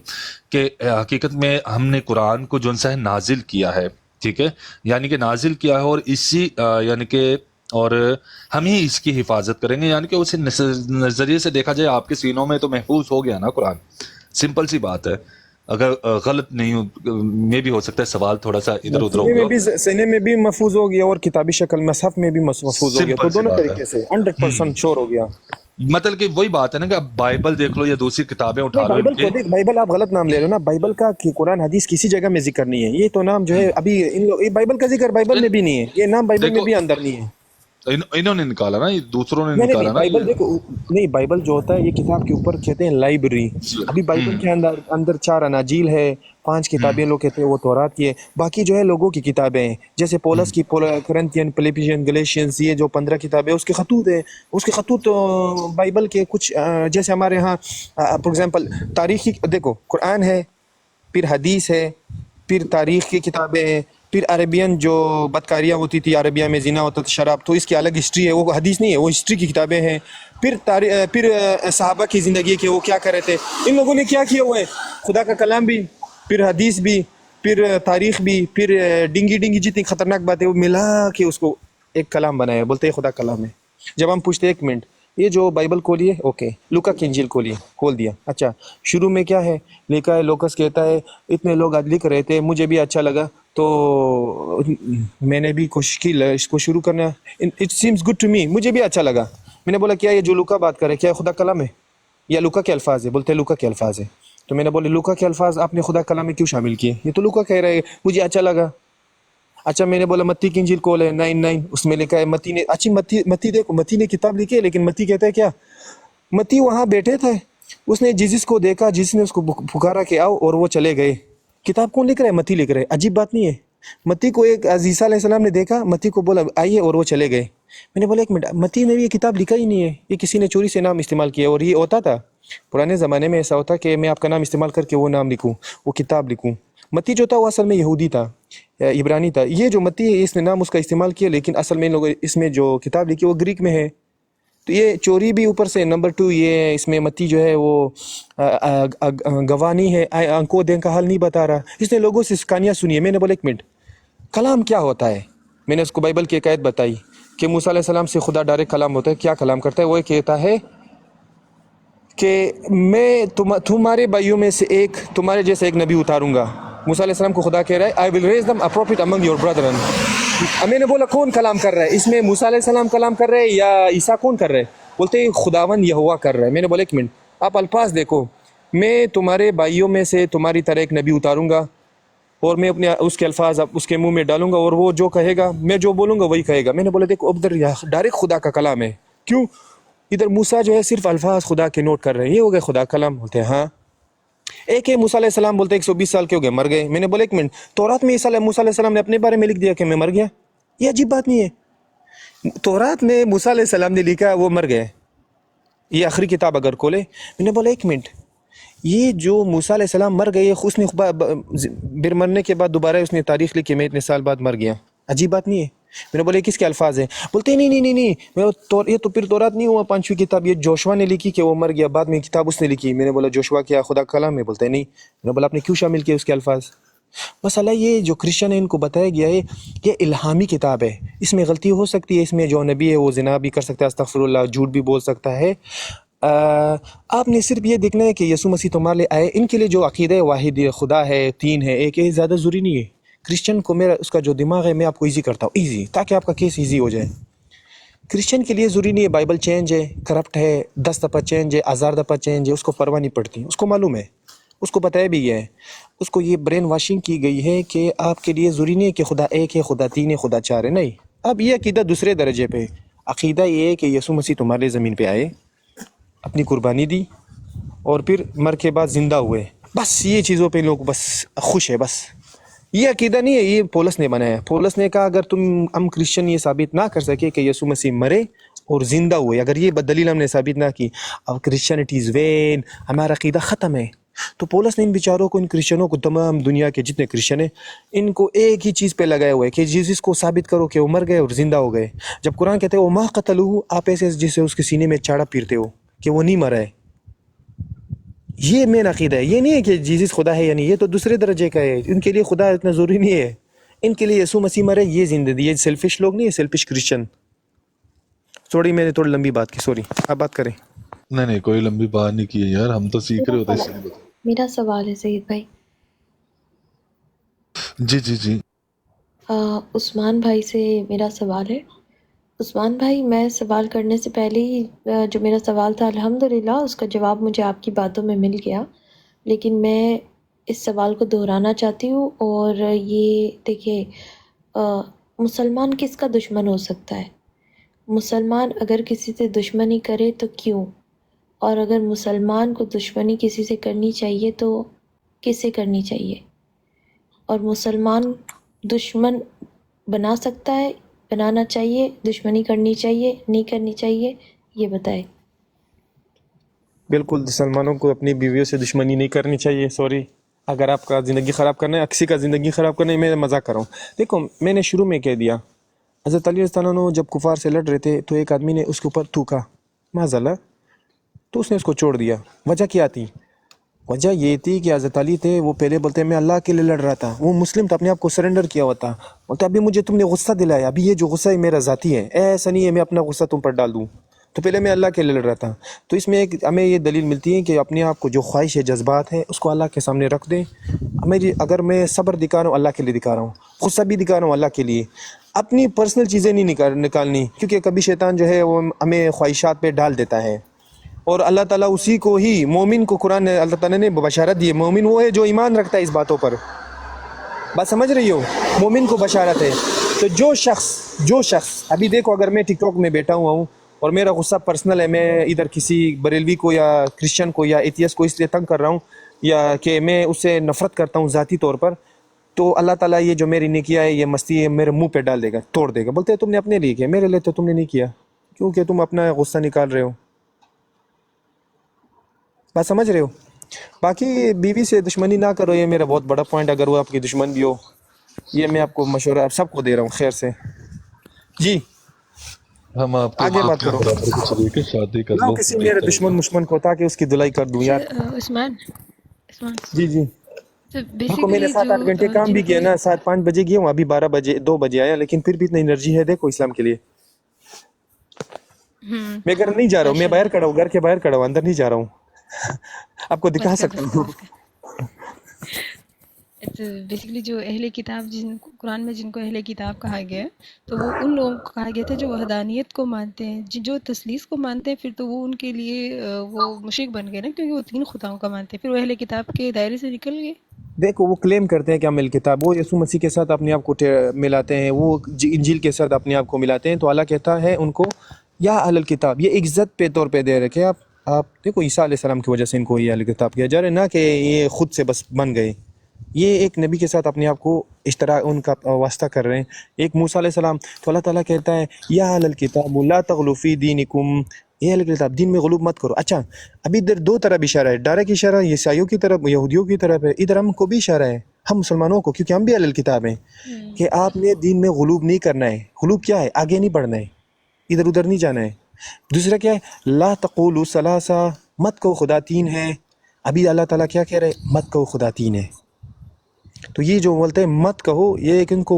کہ حقیقت میں ہم نے قرآن کو جن سا ہے نازل کیا ہے، ٹھیک ہے، یعنی کہ نازل کیا ہے اور اسی یعنی کہ اور ہم ہی اس کی حفاظت کریں گے، یعنی کہ اسے نظریے سے دیکھا جائے آپ کے سینوں میں تو محفوظ ہو گیا نا قرآن، سمپل سی بات ہے۔ اگر غلط نہیں میں بھی ہو سکتا ہے سوال تھوڑا سا ادھر ادھر ہوگا، سینے میں بھی محفوظ ہو گیا اور کتابی شکل مصحف میں بھی محفوظ ہو گیا، تو دونوں طریقے سے 100% شور ہو گیا۔ مطلب کہ وہی بات ہے نا کہ اب بائبل دیکھ لو یا دوسری کتابیں اٹھا لو، بائبل آپ غلط نام لے رہے ہو نا، بائبل کا قرآن حدیث کسی جگہ میں ذکر نہیں ہے، یہ تو نام جو ہے ابھی بائبل کا ذکر بائبل میں بھی نہیں ہے، یہ نام بائبل میں بھی اندر نہیں ہے، انہوں نے نکالا نا، دوسروں نے نکالا نا۔ بائبل دیکھو نہیں، بائبل جو ہوتا ہے یہ کتاب کے اوپر کہتے ہیں لائبریری، ابھی بائبل کے اندر 4 اناجیل ہے، 5 کتابیں لوگ کہتے ہیں وہ تورات کی ہے، باقی جو ہے لوگوں کی کتابیں ہیں، جیسے پولس کی کرنتین، فلیپیین، گلیشینز، یہ جو 15 کتابیں اس کے خطوط ہیں، اس کے خطوط بائبل کے کچھ جیسے ہمارے ہاں فار ایگزامپل تاریخی دیکھو قرآن ہے، پھر حدیث ہے، پھر تاریخ کی کتابیں ہیں، پھر عربین جو بدکاریاں ہوتی تھی، عربیہ میں زنا ہوتا تھا، شراب، تو اس کی الگ ہسٹری ہے، وہ حدیث نہیں ہے، وہ ہسٹری کی کتابیں ہیں، پھر صحابہ کی زندگی کے وہ کیا کر رہے تھے، ان لوگوں نے کیا کیا ہوا ہے، خدا کا کلام بھی، پھر حدیث بھی، پھر تاریخ بھی، پھر ڈنگی جتنی خطرناک باتیں وہ ملا کے اس کو ایک کلام بنایا، بولتے ہیں خدا کلام ہے۔ جب ہم پوچھتے 1 منٹ یہ جو بائبل کھولی ہے، اوکے لوکا کی انجیل کھول دیا، اچھا شروع میں کیا ہے لکھا ہے، لوکس کہتا ہے اتنے لوگ آج لکھ رہے تھے، مجھے بھی اچھا لگا تو میں نے بھی کوشش کی اس کو شروع کرنا، it seems good to me, مجھے بھی اچھا لگا، میں نے بولا کیا یہ جو لوکا بات کرے کیا خدا کلام ہے یا لوکا کے الفاظ ہے، بولتے ہیں لوکا کے الفاظ ہے، تو میں نے بولا لوکا کے الفاظ آپ نے خدا کلام میں کیوں شامل کیے، یہ تو لوکا کہہ رہے مجھے اچھا لگا۔ اچھا میں نے بولا متی کی انجیل کھول ہے 9:9 اس میں لکھا ہے متی نے، اچھی متی دیکھو متی نے کتاب لکھی ہے، لیکن متی کہتا ہے کیا، متی وہاں بیٹھے تھے، اس نے جیسس کو دیکھا، جس نے اس کو پکارا کہ آؤ اور وہ چلے گئے، کتاب کون لکھ رہا ہے، متی لکھ رہا ہے، عجیب بات نہیں ہے، متی کو ایک عیسیٰ علیہ السلام نے دیکھا، متی کو بولا آئیے اور وہ چلے گئے، میں نے بولا 1 منٹ متی نے یہ کتاب لکھا ہی نہیں ہے، یہ کسی نے چوری سے نام استعمال کیا، اور یہ ہوتا تھا پرانے زمانے میں، ایسا ہوتا کہ میں آپ کا نام استعمال کر کے وہ نام لکھوں، وہ کتاب لکھوں، متی جو تھا وہ اصل میں یہودی تھا، عبرانی تھا، یہ جو متی ہے اس نے نام اس کا استعمال کیا، لیکن اصل میں لوگ اس میں جو کتاب لکھی وہ گریک میں ہے، تو یہ چوری بھی اوپر سے، نمبر 2 یہ اس میں متی جو ہے وہ گوانی ہے، آنکھوں دین کا حل نہیں بتا رہا، اس نے لوگوں سے کہانیاں سنی ہے۔ میں نے بولا 1 منٹ کلام کیا ہوتا ہے، میں نے اس کو بائبل کی ایک آیت بتائی کہ موسیٰ علیہ السلام سے خدا ڈائریکٹ کلام ہوتا ہے، کیا کلام کرتا ہے، وہ کہتا ہے کہ میں تمہارے بھائیوں میں سے ایک تمہارے جیسے ایک نبی اتاروں گا، موسیٰ علیہ السلام کو خدا کہہ رہا ہے I will raise them a prophet among your brethren۔ میں نے بولا کون کلام کر رہا ہے اس میں، موسیٰ علیہ السلام کلام کر رہے ہیں یا عیسیٰ کون کر رہے ہیں، بولتے ہیں خداوند یہوہ کر رہا ہے۔ میں نے بولا 1 منٹ آپ الفاظ دیکھو، میں تمہارے بھائیوں میں سے تمہاری طرح ایک نبی اتاروں گا اور میں اپنے اس کے الفاظ اس کے منہ میں ڈالوں گا اور وہ جو کہے گا میں جو بولوں گا وہی کہے گا۔ میں نے بولا دیکھو ادھر ڈائریکٹ خدا کا کلام ہے، کیوں ادھر موسیٰ جو ہے صرف الفاظ خدا کے نوٹ کر رہے ہیں، یہ ہو گئے خدا کلام، بولتے ہیں ہاں۔ ایک ہے موسیٰ علیہ السلام بولتے ہیں 120 سال کے ہو گئے مر گئے، میں نے بولا 1 منٹ تورات میں موسیٰ علیہ السلام نے اپنے بارے میں لکھ دیا کہ میں مر گیا، یہ عجیب بات نہیں ہے، تورات میں موسیٰ علیہ السلام نے لکھا وہ مر گئے، یہ آخری کتاب اگر کھولے۔ میں نے بولا 1 منٹ یہ جو موسیٰ علیہ السلام مر گئے، اس نے پھر مرنے کے بعد دوبارہ اس نے تاریخ لکھی میں اتنے سال بعد مر گیا، عجیب بات نہیں ہے۔ میں نے بولا کس کے الفاظ ہیں، بولتے نہیں یہ تو پھر تورات نہیں ہوا، 5ویں کتاب یہ جوشوا نے لکھی کہ وہ مر گیا، بعد میں کتاب اس نے لکھی۔ میں نے بولا جوشوا کیا خدا کا کلام ہے، بولتے نہیں۔ میں نے بولا آپ نے کیوں شامل کیا اس کے الفاظ، مسئلہ یہ جو کرسچن ہے ان کو بتایا گیا ہے یہ الہامی کتاب ہے، اس میں غلطی ہو سکتی ہے، اس میں جو نبی ہے وہ زنا بھی کر سکتا ہے، استغفر اللہ، جھوٹ بھی بول سکتا ہے، آپ نے صرف یہ دیکھنا ہے کہ یسوع مسیح تمہارے لیے آئے، ان کے لیے جو عقیدہ واحد خدا ہے، 3 ہے، ایک ہے، زیادہ ضروری نہیں ہے۔ کرسچن کو میرا اس کا جو دماغ ہے میں آپ کو ایزی کرتا ہوں، ایزی تاکہ آپ کا کیس ایزی ہو جائے۔ کرسچن کے لیے ضروری نہیں ہے بائبل چینج ہے، کرپٹ ہے، 10 دفعہ چینج ہے، 1000 دفعہ چینج ہے، اس کو پرواہ نہیں پڑتی، اس کو معلوم ہے، اس کو بتایا بھی گیا ہے، اس کو یہ برین واشنگ کی گئی ہے کہ آپ کے لیے ضروری نہیں ہے کہ خدا 1 ہے، خدا 3 ہے، خدا 4 ہے، نہیں۔ اب یہ عقیدہ دوسرے درجے پہ، عقیدہ یہ ہے کہ یسوع مسیح تمہارے زمین پہ آئے، اپنی قربانی دی اور پھر مر کے بعد زندہ ہوئے، بس یہ چیزوں پہ لوگ بس خوش ہے، بس یہ عقیدہ نہیں ہے، یہ پولس نے بنایا ہے۔ پولس نے کہا اگر ہم کرسچن یہ ثابت نہ کر سکے کہ یسوع مسیح مرے اور زندہ ہوئے، اگر یہ دلیل ہم نے ثابت نہ کی، اب کرسچنٹی از وین، ہمارا عقیدہ ختم ہے۔ تو پولس نے ان بیچاروں کو، ان کرسچنوں کو، تمام دنیا کے جتنے کرسچن ہیں، ان کو ایک ہی چیز پہ لگائے ہوئے کہ جیسس کو ثابت کرو کہ وہ مر گئے اور زندہ ہو گئے. جب قرآن کہتے ہیں وہ ما قتلوہ، آپ ایسے جسے اس کے سینے میں چاڑا پیرتے ہو کہ وہ نہیں مرا ہے. یہ مین عقیدہ ہے. یہ نہیں ہے کہ جیسس خدا ہے یا نہیں، یہ تو دوسرے درجے کا ہے. ان کے لیے خدا اتنا ضروری نہیں ہے. ان کے لیے یسوع مسیح مرے، یہ زندگی. یہ سیلفش لوگ نہیں ہے، سیلفش کرسچن. سوری میں نے تھوڑی لمبی بات کی، سوری. آپ بات کریں. نہیں کوئی لمبی بات نہیں کی ہے یار، ہم تو سیکھ رہے ہوتے ہیں. اس لیے میرا سوال ہے سعید بھائی. جی عثمان بھائی سے میرا سوال ہے. عثمان بھائی، میں سوال کرنے سے پہلے ہی جو میرا سوال تھا الحمدللہ اس کا جواب مجھے آپ کی باتوں میں مل گیا، لیکن میں اس سوال کو دہرانا چاہتی ہوں. اور یہ دیکھیں، مسلمان کس کا دشمن ہو سکتا ہے؟ مسلمان اگر کسی سے دشمنی کرے تو کیوں؟ اور اگر مسلمان کو دشمنی کسی سے کرنی چاہیے تو کس سے کرنی چاہیے؟ اور مسلمان دشمن بنا سکتا ہے، بنانا چاہیے، دشمنی کرنی چاہیے، نہیں کرنی چاہیے، یہ بتائے. بالکل مسلمانوں کو اپنی بیویوں سے دشمنی نہیں کرنی چاہیے. سوری، اگر آپ کا زندگی خراب کرنا ہے، کسی کا زندگی خراب کرنا ہے، میں مذاق کر رہا ہوں. دیکھو میں نے شروع میں کہہ دیا، حضرت علی رضی اللہ عنہ جب کفار سے لڑ رہے تھے تو ایک آدمی نے اس کے اوپر تھوکا، معاذ تو اس نے اس کو چھوڑ دیا. وجہ کیا تھی؟ وجہ یہ تھی کہ حضرت علی تھے، وہ پہلے بولتے ہیں میں اللہ کے لیے لڑ رہا تھا. وہ مسلم تھا، اپنے آپ کو سرنڈر کیا ہوا تھا. بولتے ابھی مجھے تم نے غصہ دلایا، ابھی یہ جو غصہ ہے میرا ذاتی ہے، ایسا نہیں ہے میں اپنا غصہ تم پر ڈال دوں. تو پہلے میں اللہ کے لیے لڑ رہا تھا. تو اس میں ایک ہمیں یہ دلیل ملتی ہے کہ اپنے آپ کو جو خواہش ہے، جذبات ہیں، اس کو اللہ کے سامنے رکھ دیں. اگر میں صبر دکھا رہا ہوں اللہ کے لیے دکھا رہا ہوں، غصہ بھی دکھا رہا ہوں اللہ کے لیے. اپنی پرسنل چیزیں نہیں نکالنی، کیونکہ کبھی شیطان جو ہے وہ ہمیں خواہشات پہ ڈال دیتا ہے. اور اللہ تعالیٰ اسی کو ہی، مومن کو قرآن نے اللہ تعالیٰ نے بشارت دی ہے. مومن وہ ہے جو ایمان رکھتا ہے اس باتوں پر. بات سمجھ رہی ہو؟ مومن کو بشارت ہے. تو جو شخص ابھی دیکھو، اگر میں ٹک ٹاک میں بیٹھا ہوا ہوں اور میرا غصہ پرسنل ہے، میں ادھر کسی بریلوی کو یا کرسچن کو یا ایتھیس کو اس لیے تنگ کر رہا ہوں یا کہ میں اس سے نفرت کرتا ہوں ذاتی طور پر، تو اللہ تعالیٰ یہ جو میری نیکیاں ہے، یہ مستی ہے، میرے منہ پہ ڈال دے گا، توڑ دے گا. بولتے ہیں تم نے اپنے لیے کیا، میرے لیے تو تم نے نہیں کیا، کیونکہ تم اپنا غصہ نکال رہے ہو. بات سمجھ رہے ہو؟ باقی بیوی سے دشمنی نہ کرو، یہ میرا بہت بڑا پوائنٹ. اگر وہ آپ کی دشمن بھی ہو، یہ میں آپ کو مشورہ آپ سب کو دے رہا ہوں خیر سے. جی ہم آپ کو آگے بات کرو. برابر کو چلیے کہ شادی کر لو. کسی میرے دشمن کو تاکہ اس کی دھلائی کر دوں یار. عثمان جی تو دیکھو میں نے بیسیکلی 7-8 گھنٹے کام بھی کیا نا، 7-5 بجے گیا ہوں، ابھی 2 بجے آیا، لیکن پھر بھی اتنی انرجی ہے. دیکھو اسلام کے لیے میں گھر نہیں جا رہا ہوں، میں باہر کھڑا ہوں، گھر کے باہر کھڑا ہوں، اندر نہیں جا رہا ہوں. آپ کو دکھا سکتا ہوں. بیسیکلی جو اہل کتاب، قرآن میں جن کو اہل کتاب کہا گیا ہے، تو وہ ان لوگوں کو کہا گیا تھا جو وحدانیت کو مانتے ہیں. جو تثلیث کو مانتے ہیں پھر تو وہ ان کے لیے وہ مشرک بن گئے نا، کیونکہ وہ 3 خداؤں کا مانتے ہیں، پھر وہ اہل کتاب کے دائرے سے نکل گئے. دیکھو وہ کلیم کرتے ہیں کہ ہم کتاب، وہ یسوع مسیح کے ساتھ اپنے آپ کو ملاتے ہیں، وہ انجیل کے ساتھ اپنے آپ کو ملاتے ہیں. تو اللہ کہتا ہے ان کو یا اہل الکتاب، یہ عزت پہ طور پہ دے رکھے. آپ دیکھو عیسیٰ علیہ السلام کی وجہ سے ان کو یہ اہل کتاب کیا جا رہا ہے، نہ کہ یہ خود سے بس بن گئے. یہ ایک نبی کے ساتھ اپنے آپ کو اشتراک ان کا واسطہ کر رہے ہیں. ایک موسیٰ علیہ السلام، تو اللہ تعالیٰ کہتا ہے یا اہل الکتاب لا تغلوا فی دینکم، یہ اہل کتاب دین میں غلوب مت کرو. اچھا ابھی ادھر 2 طرف اشارہ ہے، ڈائریکٹ اشارہ عیسائیوں کی طرف، یہودیوں کی طرف ہے. ادھر ہم کو بھی اشارہ ہے، ہم مسلمانوں کو، کیونکہ ہم بھی اہل کتاب ہیں، کہ آپ نے دین میں غلوب نہیں کرنا ہے. غلوب کیا ہے؟ آگے نہیں بڑھنا ہے، ادھر ادھر نہیں جانا ہے. دوسرا کیا ہے؟ لا تقولوا ثلاثہ، مت کہو خدا 3 ہے. ابھی اللہ تعالیٰ کیا کہہ رہے ہیں؟ مت کہو خدا 3 ہے. تو یہ جو بولتے ہیں مت کہو، یہ ان کو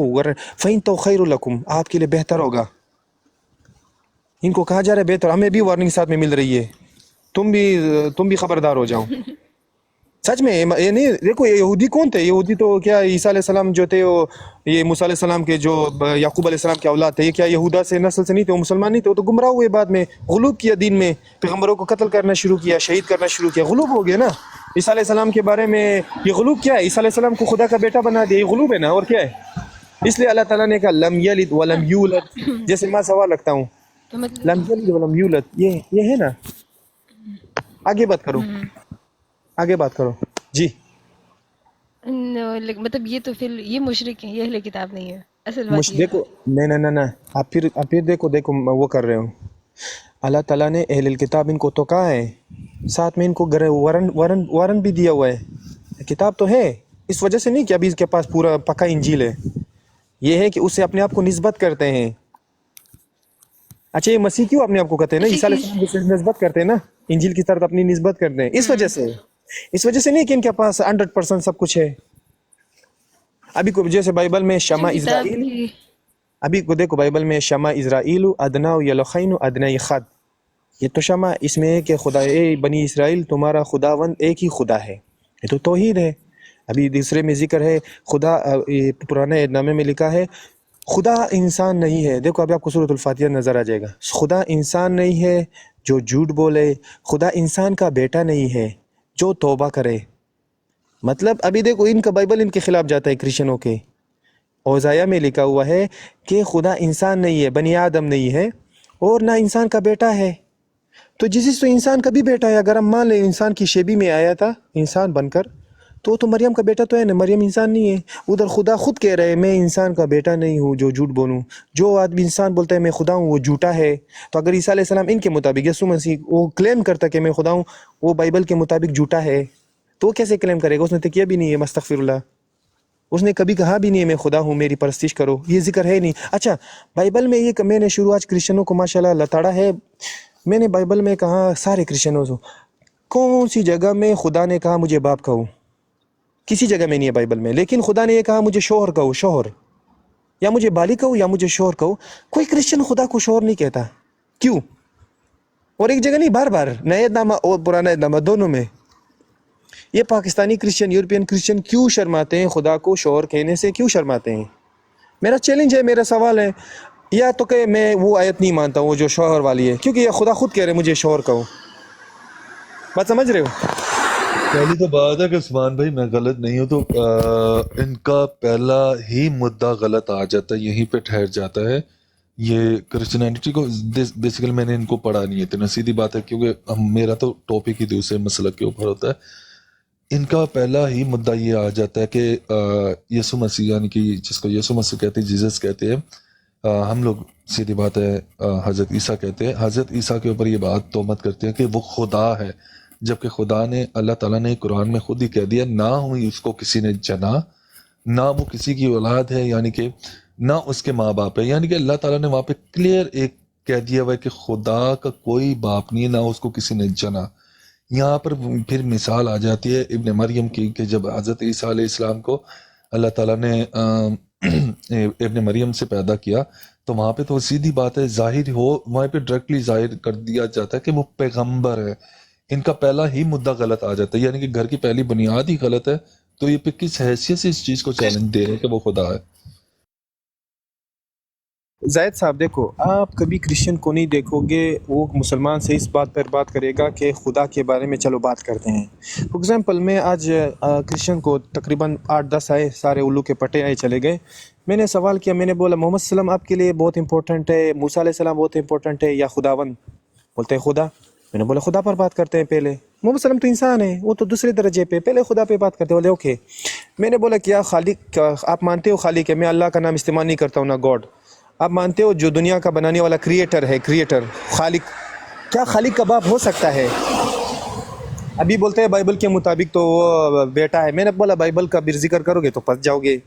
فَإِن تو خیر لکم، آپ کے لیے بہتر ہوگا. ان کو کہا جا رہا ہے بہتر. ہمیں بھی وارننگ ساتھ میں مل رہی ہے، تم بھی خبردار ہو جاؤ. سچ میں یہ نہیں. دیکھو یہ یہودی کون تھے؟ یہودی تو کیا عیسیٰ علیہ السلام جو تھے، وہ یہ موسیٰ علیہ السلام کے جو یعقوب علیہ السلام کے اولاد تھے، یہ کیا یہودا سے نسل سے نہیں تھے؟ وہ مسلمان نہیں تھے، وہ تو گمراہ ہوئے. بعد میں غلوب کیا دین میں، پیغمبروں کو قتل کرنا شروع کیا، شہید کرنا شروع کیا، غلوب ہو گیا نا. عیسیٰ علیہ السلام کے بارے میں یہ غلوب کیا ہے؟ عیسیٰ علیہ السلام کو خدا کا بیٹا بنا دیا، یہ غلوب ہے نا، اور کیا ہے؟ اس لیے اللہ تعالیٰ نے کہا لم یلد ولم یولد. جیسے میں سوال رکھتا ہوں، لم یلد ولم یولد، یہ ہے نا. آگے بات کرو. جی مطلب یہ تو پھر یہ مشرک ہیں، یہ اہل کتاب نہیں ہے. اصل بات دیکھو نہیں آپ پھر دیکھو وہ کر رہے ہو. اللہ تعالیٰ نے اہل الکتاب ان کو تو کہا ہے، ساتھ میں ان کو وارن بھی دیا ہوا ہے، کتاب تو ہے، اس وجہ سے نہیں کہ ابھی اس کے پاس پورا پکا انجیل ہے، یہ ہے کہ اسے اپنے آپ کو نسبت کرتے ہیں. اچھا یہ مسیح کیوں اپنے آپ کو کہتے ہیں نا، عیسیٰ علیہ السلام سے نسبت کرتے ہیں نا، انجیل کی طرف اپنی نسبت کرتے ہیں، اس وجہ سے نہیں کہ ان کے پاس 100% سب کچھ ہے. ابھی کو جیسے بائبل میں شمع اسرائیل، ابھی کو دیکھو بائبل میں شمع اسرائیل ادنا یلخین ادنا خد، یہ تو شمع اس میں ہے کہ خدا اے بنی اسرائیل تمہارا خداوند ایک ہی خدا ہے، یہ تو توحید ہے. ابھی دوسرے میں ذکر ہے خدا، پرانے عہد نامے میں لکھا ہے خدا انسان نہیں ہے. دیکھو ابھی آپ کو سورۃ الفاتحہ نظر آ جائے گا، خدا انسان نہیں ہے جو جھوٹ بولے، خدا انسان کا بیٹا نہیں ہے جو توبہ کرے. مطلب ابھی دیکھو ان کا بائبل ان کے خلاف جاتا ہے کرسچنوں کے. اوزایا میں لکھا ہوا ہے کہ خدا انسان نہیں ہے، بنی آدم نہیں ہے، اور نہ انسان کا بیٹا ہے. تو جس تو انسان کا بھی بیٹا ہے، اگر ہم مان لیں انسان کی شیبی میں آیا تھا انسان بن کر، تو مریم کا بیٹا تو ہے نا، مریم انسان نہیں ہے. ادھر خدا خود کہہ رہے میں انسان کا بیٹا نہیں ہوں جو جھوٹ بولوں. جو آدمی انسان بولتا ہے میں خدا ہوں وہ جھوٹا ہے. تو اگر عیسیٰ علیہ السلام ان کے مطابق، یسوع مسیح وہ کلیم کرتا کہ میں خدا ہوں، وہ بائبل کے مطابق جھوٹا ہے، تو وہ کیسے کلیم کرے گا؟ اس نے تو کیا بھی نہیں ہے، مستغفر اللہ، اس نے کبھی کہا بھی نہیں ہے میں خدا ہوں میری پرستش کرو، یہ ذکر ہے نہیں. اچھا بائبل میں یہ کہ میں نے شروع آج کرسچنوں کو ماشاءاللہ لتاڑا ہے، میں نے بائبل میں کہا سارے کرسچنوں سے کون سی جگہ میں خدا نے کہا مجھے باپ کہو؟ کسی جگہ میں نہیں ہے بائبل میں. لیکن خدا نے یہ کہا مجھے شوہر کہو، شوہر، یا مجھے بالی کہو یا مجھے شوہر کہو. کوئی کرسچن خدا کو شوہر نہیں کہتا، کیوں؟ اور ایک جگہ نہیں، بار بار نئے نامہ اور پرانا نامہ دونوں میں. یہ پاکستانی کرسچن، یورپین کرسچن کیوں شرماتے ہیں خدا کو شوہر کہنے سے؟ کیوں شرماتے ہیں؟ میرا چیلنج ہے، میرا سوال ہے، یا تو کہ میں وہ آیت نہیں مانتا ہوں جو شوہر والی ہے، کیونکہ یہ خدا خود کہہ رہے مجھے شوہر کہو. بات سمجھ رہے ہو؟ پہلی تو بات ہے کہ عثمان بھائی میں غلط نہیں ہوں تو ان کا پہلا ہی مدعا غلط آ جاتا ہے، یہیں پہ ٹھہر جاتا ہے. یہ کرسچینٹی کو بیسیکلی میں نے ان کو پڑھا نہیں ہے، اتنا سیدھی بات ہے، کیونکہ میرا تو ٹاپک ہی دوسرے مسلک کے اوپر ہوتا ہے. ان کا پہلا ہی مدعا یہ آ جاتا ہے کہ یسوع مسیح، یعنی کہ جس کو یسوع مسیح کہتے ہیں، جیزس کہتے ہیں، ہم لوگ سیدھی بات ہے حضرت عیسیٰ کہتے ہیں، حضرت عیسیٰ کے اوپر یہ بات تہمت کرتے ہیں کہ وہ خدا ہے، جبکہ خدا نے، اللہ تعالیٰ نے قرآن میں خود ہی کہہ دیا نہ ہوئی اس کو کسی نے جنا، نہ وہ کسی کی اولاد ہے، یعنی کہ نہ اس کے ماں باپ ہے. یعنی کہ اللہ تعالیٰ نے وہاں پہ کلیئر ایک کہہ دیا ہوا ہے کہ خدا کا کوئی باپ نہیں ہے، نہ اس کو کسی نے جنا. یہاں پر پھر مثال آ جاتی ہے ابن مریم کی، کہ جب حضرت عیسیٰ علیہ السلام کو اللہ تعالیٰ نے ابن مریم سے پیدا کیا، تو وہاں پہ تو سیدھی بات ہے، ظاہر ہو وہاں پہ ڈائریکٹلی ظاہر کر دیا جاتا ہے کہ وہ پیغمبر ہے. ان کا پہلا ہی مدعا غلط آ جاتا ہے، یعنی کہ گھر کی پہلی بنیاد ہی غلط ہے. تو یہ پہ کس حیثیت سے اس چیز کو چیلنج دے رہے ہیں کہ وہ خدا ہے؟ زاہد صاحب دیکھو، آپ کبھی کرسچن کو نہیں دیکھو گے وہ مسلمان سے اس بات پر بات کرے گا کہ خدا کے بارے میں چلو بات کرتے ہیں. فار ایگزامپل میں آج کرسچن کو تقریباً 8-10 آئے، سارے الو کے پٹے آئے چلے گئے. میں نے سوال کیا، میں نے بولا محمد صلی اللہ علیہ وسلم آپ کے لیے بہت امپورٹنٹ ہے، موسیٰ علیہ السلام بہت امپورٹنٹ ہے، یا خداوند؟ بولتے ہیں خدا. میں نے بولا خدا پر بات کرتے ہیں پہلے، محمد صلی اللہ علیہ وسلم تو انسان ہے، وہ تو دوسرے درجے پہ، پہلے خدا پہ بات کرتے. بولے اوکے. میں نے بولا کیا خالق آپ مانتے ہو خالق ہے؟ میں اللہ کا نام استعمال نہیں کرتا ہوں، نہ گاڈ. آپ مانتے ہو جو دنیا کا بنانے والا کریٹر ہے، کریٹر خالق، کیا خالق کا باپ ہو سکتا ہے؟ ابھی بولتے ہیں بائبل کے مطابق تو وہ بیٹا ہے. میں نے بولا بائبل کا بھی ذکر کرو گے تو پس جاؤ گے،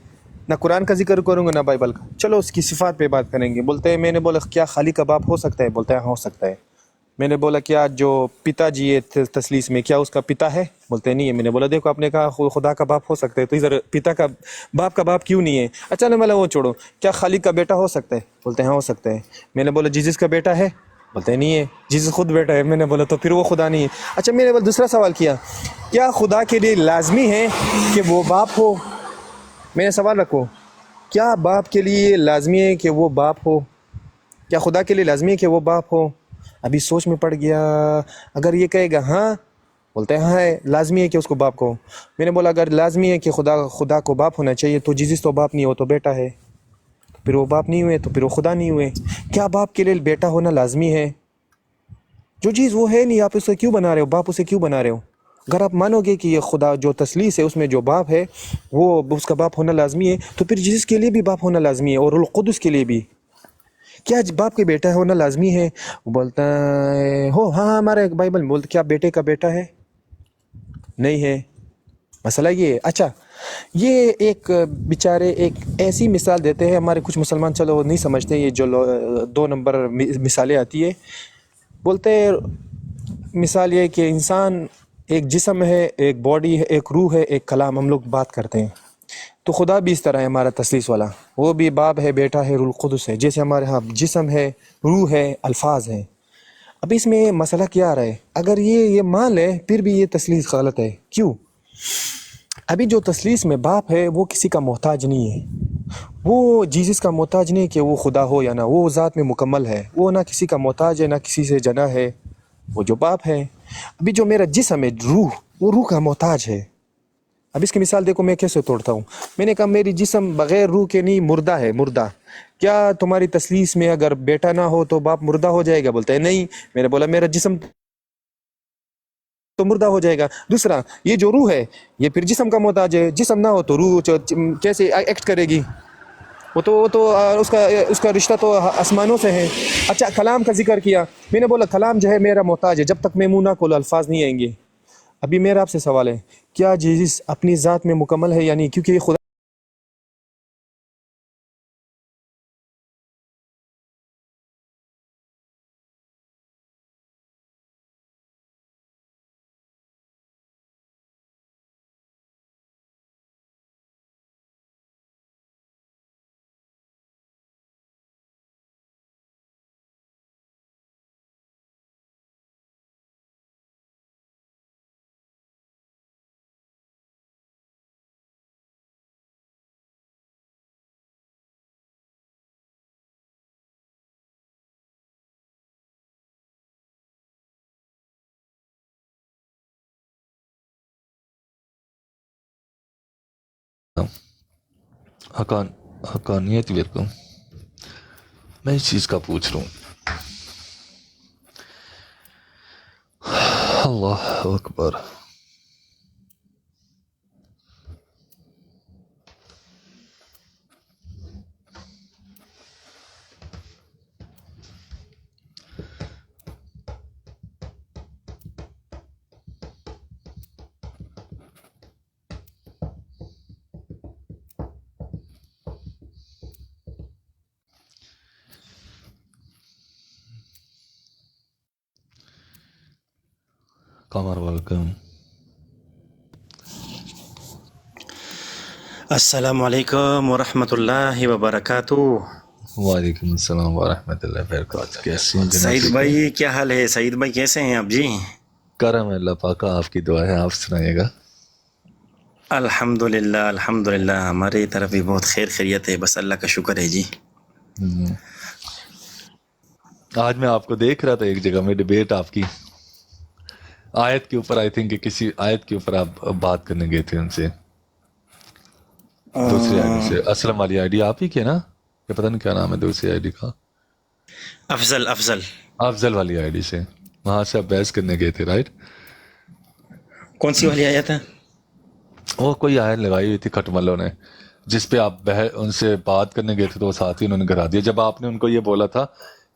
نہ قرآن کا ذکر کروں گا نہ بائبل کا. چلو اس کی صفات پہ بات کریں گے. بولتے ہیں، میں نے بولا کیا خالق کا باپ ہو سکتا ہے؟ بولتا ہے ہاں ہو سکتا ہے. میں نے بولا کیا جو پتا جی ہے تثلیث میں، کیا اس کا پتا ہے؟ بولتے ہیں نہیں ہے. میں نے بولا دیکھو آپ نے کہا خدا کا باپ ہو سکتا ہے، تو ادھر پتا کا باپ کیوں نہیں ہے؟ اچھا میں بولا وہ چھوڑو، کیا خالق کا بیٹا ہو سکتا ہے؟ بولتے ہیں ہاں ہو سکتا ہے. میں نے بولا جیزس کا بیٹا ہے؟ بولتے ہیں نہیں ہے، جیزس خود بیٹا ہے. میں نے بولا تو پھر وہ خدا نہیں ہے. اچھا میں نے بولا دوسرا سوال کیا، کیا خدا کے لیے لازمی ہے کہ وہ باپ ہو؟ میں نے سوال رکھو، کیا باپ کے لیے لازمی ہے کہ وہ باپ ہو؟ کیا خدا کے لیے لازمی ہے کہ وہ باپ ہو؟ ابھی سوچ میں پڑ گیا. اگر یہ کہے گا ہاں، بولتے ہیں ہاں ہے، لازمی ہے کہ اس کو باپ کو. میں نے بولا اگر لازمی ہے کہ خدا کو باپ ہونا چاہیے تو جیزس تو باپ نہیں ہو تو بیٹا ہے، پھر وہ باپ نہیں ہوئے تو پھر وہ خدا نہیں ہوئے. کیا باپ کے لیے بیٹا ہونا لازمی ہے؟ جو چیز وہ ہے نہیں آپ اسے کیوں بنا رہے ہو؟ باپ اسے کیوں بنا رہے ہو؟ اگر آپ مانو گے کہ یہ خدا جو تثلیث ہے اس میں جو باپ ہے وہ اس کا باپ ہونا لازمی ہے، تو پھر جیزس کے لیے بھی باپ ہونا لازمی ہے، اور روح القدس کے لیے بھی. کیا باپ کے بیٹا ہونا لازمی ہے؟ وہ بولتا ہے ہو ہاں ہمارے بائبل میں بولتا کیا بیٹے کا بیٹا ہے؟ نہیں ہے. مسئلہ یہ ہے. اچھا یہ ایک بیچارے ایک ایسی مثال دیتے ہیں ہمارے کچھ مسلمان، چلو نہیں سمجھتے، یہ جو 2 نمبر مثالیں آتی ہے، بولتے ہیں مثال یہ کہ انسان ایک جسم ہے، ایک باڈی ہے، ایک روح ہے، ایک کلام. ہم لوگ بات کرتے ہیں تو خدا بھی اس طرح ہے ہمارا تثلیث والا، وہ بھی باپ ہے، بیٹا ہے، روح القدس ہے. جیسے ہمارے ہاں جسم ہے، روح ہے، الفاظ ہیں. اب اس میں مسئلہ کیا آ رہا ہے؟ اگر یہ مان لے پھر بھی یہ تثلیث غلط ہے. کیوں؟ ابھی جو تثلیث میں باپ ہے وہ کسی کا محتاج نہیں ہے، وہ جیزس کا محتاج نہیں کہ وہ خدا ہو یا نہ، وہ ذات میں مکمل ہے، وہ نہ کسی کا محتاج ہے نہ کسی سے جنا ہے، وہ جو باپ ہے. ابھی جو میرا جسم ہے روح، وہ روح کا محتاج ہے. اب اس کی مثال دیکھو میں کیسے توڑتا ہوں. میں نے کہا میری جسم بغیر روح کے نہیں، مردہ ہے، مردہ. کیا تمہاری تثلیث میں اگر بیٹا نہ ہو تو باپ مردہ ہو جائے گا؟ بولتا ہے نہیں. میں نے بولا میرا جسم تو مردہ ہو جائے گا. دوسرا یہ جو روح ہے یہ پھر جسم کا محتاج ہے، جسم نہ ہو تو روح کیسے ایکٹ کرے گی؟ وہ تو اس کا رشتہ تو آسمانوں سے ہے. اچھا کلام کا ذکر کیا، میں نے بولا کلام جو ہے میرا محتاج ہے، جب تک میں منہ نہ کھولوں الفاظ نہیں آئیں گے. ابھی میرا آپ سے سوال ہے، کیا جیزس اپنی ذات میں مکمل ہے یا نہیں؟ کیونکہ یہ خدا حقانیت بالکل. میں اس چیز کا پوچھ رہا ہوں. اللہ اکبر. قمر ویلکم. السلام علیکم ورحمۃ اللہ وبرکاتہ. وعلیکم السلام ورحمۃ اللہ وبرکاتہ. کیسے ہیں جناب؟ سعید بھائی کیا حال ہے؟ سعید بھائی کیسے ہیں آپ؟ جی کرم ہے اللہ پاک کا، آپ کی دعا ہے. آپ سنائیے گا. الحمدللہ الحمدللہ، ہماری طرف بھی بہت خیر خیریت ہے، بس اللہ کا شکر ہے. جی آج میں آپ کو دیکھ رہا تھا ایک جگہ میں ڈیبیٹ آپ کی آیت کے اوپر، آئی تھنک کہ کسی آیت کے اوپر آپ بات کرنے گئے تھے ان سے، دوسری آئی ڈی سے. اسلم والی آئی ڈی آپ ہی کے نا؟ یہ پتہ نہیں کیا نام ہے دوسری آئی ڈی کا. افضل والی آئی ڈی سے، وہاں سے آپ بحث کرنے گئے تھے رائٹ؟ کون سی والی آیت ہے؟ وہ کوئی آیت لگائی ہوئی تھی کھٹملوں نے، جس پہ آپ ان سے بات کرنے گئے تھے تو وہ ساتھ ہی انہوں نے کرا دیا. جب آپ نے ان کو یہ بولا تھا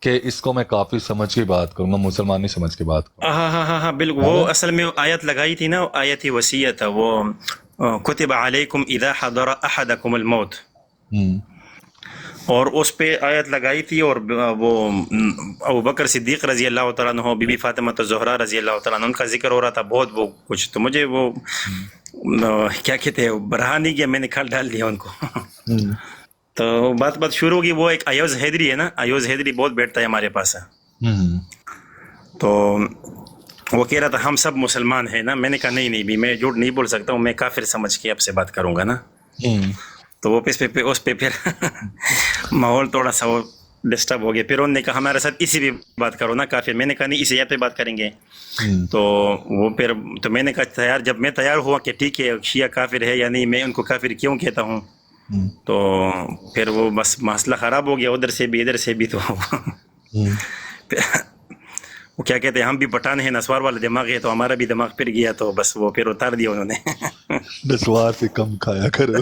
کہ اس کو میں کافی سمجھ کے بات کروں گا، مسلمان نہیں سمجھ کے بات کروں. ہاں بالکل. وہ اصل میں آیت لگائی تھی نا، آیت وصیت ہے وہ، کتب علیکم اذا حضر احدکم الموت، اور اس پہ آیت لگائی تھی. اور وہ ابو بکر صدیق رضی اللہ تعالیٰ عنہ، بی بی فاطمہ الزہرا رضی اللہ تعالیٰ عنہ، ان کا ذکر ہو رہا تھا بہت. وہ کچھ تو مجھے وہ کیا کہتے ہیں رہا نہیں گیا، میں نے کھال ڈال دیا ان کو. تو بات شروع ہوگی. وہ ایک ایوز حیدری ہے نا، ایوز حیدری بہت بیٹھتا ہے ہمارے پاس. تو وہ کہہ رہا تھا ہم سب مسلمان ہیں نا. میں نے کہا نہیں بھی میں جھوٹ نہیں بول سکتا ہوں، میں کافر سمجھ کے آپ سے بات کروں گا نا. تو وہ اس پہ پھر ماحول تھوڑا سا وہ ڈسٹرب ہو گیا. پھر انہوں نے کہا ہمارے ساتھ اسی پہ بات کرو نا کافر. میں نے کہا نہیں، اسی پہ بات کریں گے. تو وہ پھر تو میں نے کہا جب میں تیار ہوا کہ ٹھیک ہے شیعہ کافر ہے یا نہیں، میں ان کو کافر کیوں کہتا ہوں. تو پھر وہ بس مسئلہ خراب ہو گیا، ادھر سے بھی ادھر سے بھی. تو وہ کیا کہتے ہیں ہم بھی پٹھان ہیں، نسوار والا دماغ ہے، تو ہمارا بھی دماغ پھر گیا. تو بس وہ پھر اتار دیا انہوں نے. نسوار سے کم کھایا کرو.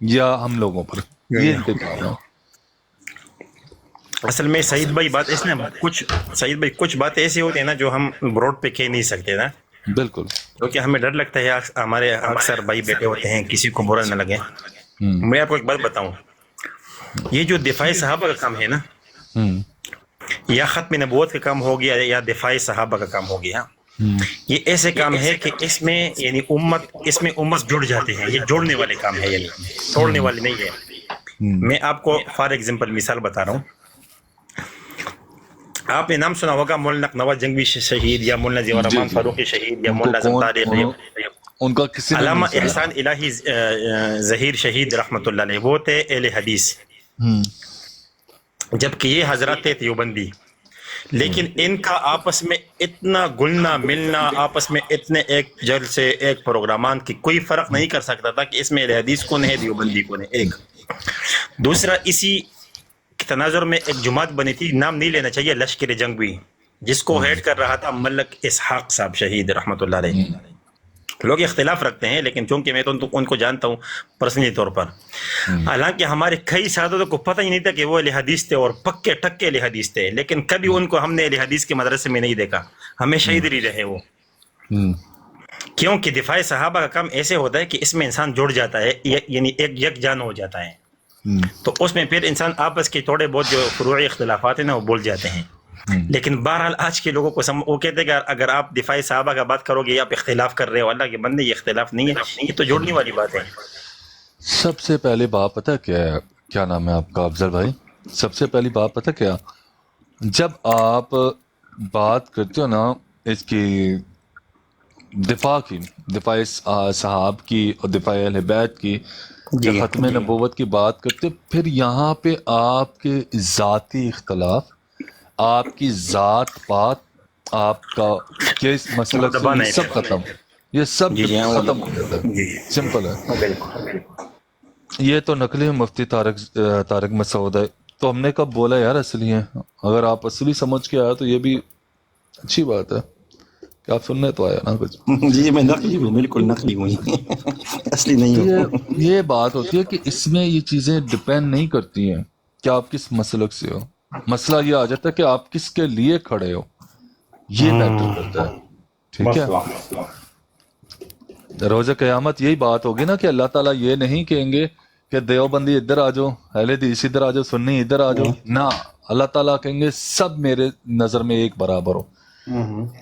یا ہم لوگوں پر؟ یہ انتخاب ہے. اصل میں سعید بھائی بات اس نے کچھ باتیں ایسی ہوتی ہیں نا جو ہم روڈ پہ کہہ نہیں سکتے نا. بالکل. کیونکہ ہمیں ڈر لگتا ہے ہمارے اکثر بھائی بیٹھے ہوتے ہیں کسی کو برا نہ لگے. میں آپ کو ایک بات بتاؤں, یہ جو دفاع صحابہ کا کام ہے نا, یا ختم نبوت کا کام ہو گیا یا دفاع صحابہ کا کام ہو گیا, یہ ایسے کام ہے کہ اس میں یعنی امت جڑ جاتے ہیں. یہ جوڑنے والے کام ہے, یعنی توڑنے والے نہیں ہے. میں آپ کو فار ایگزامپل مثال بتا رہا ہوں. آپ نے نام سنا ہوگا مولانا نواز جنگوی شہید, یا مولانا ضیاء الرحمان فاروقی شہید, یا مولانا اعظم طارق, ان کا کسی علامہ احسان الہی ظہیر شہید رحمۃ اللہ علیہ. وہ تھے اہل حدیث, جبکہ یہ حضرات تھے دیوبندی. لیکن ان کا آپس میں اتنا گلنا ملنا, آپس میں اتنے ایک جلسے ایک پروگرامات کی کوئی فرق نہیں کر سکتا تھا کہ اس میں اہل حدیث کون ہے دیوبندی کون ہے. ایک دوسرا, اسی تناظر میں ایک جماعت بنی تھی, نام نہیں لینا چاہیے, لشکر جنگوی, جس کو ہیڈ کر رہا تھا ملک اسحاق صاحب شہید رحمۃ اللہ علیہ. لوگ اختلاف رکھتے ہیں لیکن چونکہ میں تو ان کو جانتا ہوں پرسنلی طور پر, حالانکہ ہمارے کئی ساتھیوں کو پتہ ہی نہیں تھا کہ وہ اہل حدیث تھے اور پکے ٹکے اہل حدیث تھے, لیکن کبھی ان کو ہم نے اہل حدیث کے مدرسے میں نہیں دیکھا, ہمیشہ ادھر ہی رہے وہ. کیونکہ دفاع صحابہ کا کام ایسے ہوتا ہے کہ اس میں انسان جڑ جاتا ہے, یعنی ایک یکجان ہو جاتا ہے. تو اس میں پھر انسان آپس کے تھوڑے بہت جو فروعی اختلافات ہیں نا وہ بول جاتے ہیں. لیکن بہرحال آج کے لوگوں کو وہ کہتے ہیں کہ اگر آپ دفاع صحابہ کا بات کرو گے یا آپ اختلاف کر رہے ہو, اللہ کے بندے یہ اختلاف نہیں ہے, یہ تو جوڑنے والی بات ہے. سب سے پہلے بات پتہ کیا نام ہے آپ کا افضل بھائی؟ سب سے پہلی بات پتہ کیا, جب آپ بات کرتے ہو نا اس کی دفاع کی, دفاع صحاب کی اور دفاع اہل بیت کی, جب ختم نبوت کی بات کرتے, پھر یہاں پہ آپ کے ذاتی اختلاف, آپ کی ذات پات, آپ کا کس مسئلہ سب ختم, یہ سب ختم ہو جاتا ہے. سمپل ہے. یہ تو نقلی مفتی طارق مسعود ہے, تو ہم نے کب بولا یار اصلی ہے. اگر آپ اصلی سمجھ کے آیا تو یہ بھی اچھی بات ہے کہ آپ سننے تو آیا نا کچھ. جی میں نقلی ہوں, بالکل نقلی ہوں, اصلی نہیں ہوں. یہ بات ہوتی ہے کہ اس میں یہ چیزیں ڈپینڈ نہیں کرتی ہیں کہ آپ کس مسلک سے ہو. مسئلہ یہ آ جاتا ہے کہ آپ کس کے لیے کھڑے ہو, یہ میٹر کرتا ہے. ٹھیک ہے, روز قیامت یہی بات ہوگی نا کہ اللہ تعالیٰ یہ نہیں کہیں گے کہ دیوبندی ادھر آ جاؤ, اہل حدیث ادھر آ جاؤ, سنی ادھر آ جاؤ. نہ, اللہ تعالیٰ کہیں گے سب میرے نظر میں ایک برابر ہو.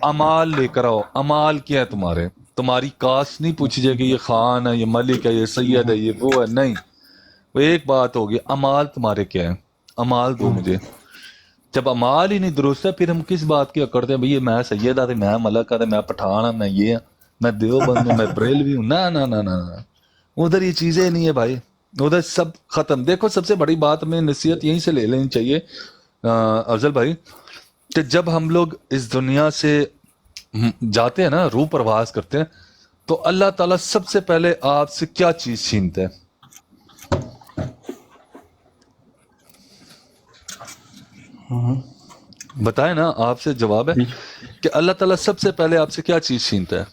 امال لے کر آؤ. امال کیا ہے تمہارے؟ تمہاری کاسٹ نہیں پوچھی جائے گی یہ خان ہے, یہ ملک ہے, یہ سید ہے, یہ وہ ہے. نہیں, وہ ایک بات ہوگی, امال تمہارے کیا ہے, امال دو مجھے. جب امال ہی نہیں درست ہے پھر ہم کس بات کی کرتے ہیں بھئی میں سید آتے, میں ملک آتے, میں پٹھان ہوں, میں یہ, میں دیوبند ہوں, میں بریلوی ہوں. نہ نہ نہ نہ, ادھر یہ چیزیں نہیں ہے بھائی, ادھر سب ختم. دیکھو سب سے بڑی بات ہمیں نصیحت یہیں سے لے لینی چاہیے افضل بھائی, کہ جب ہم لوگ اس دنیا سے جاتے ہیں نا, روح پرواز کرتے ہیں, تو اللہ تعالیٰ سب سے پہلے آپ سے کیا چیز چھینتا ہے؟ بتائیں نا, آپ سے جواب ہے کہ اللہ تعالیٰ سب سے پہلے آپ سے کیا چیز چھینتا ہے؟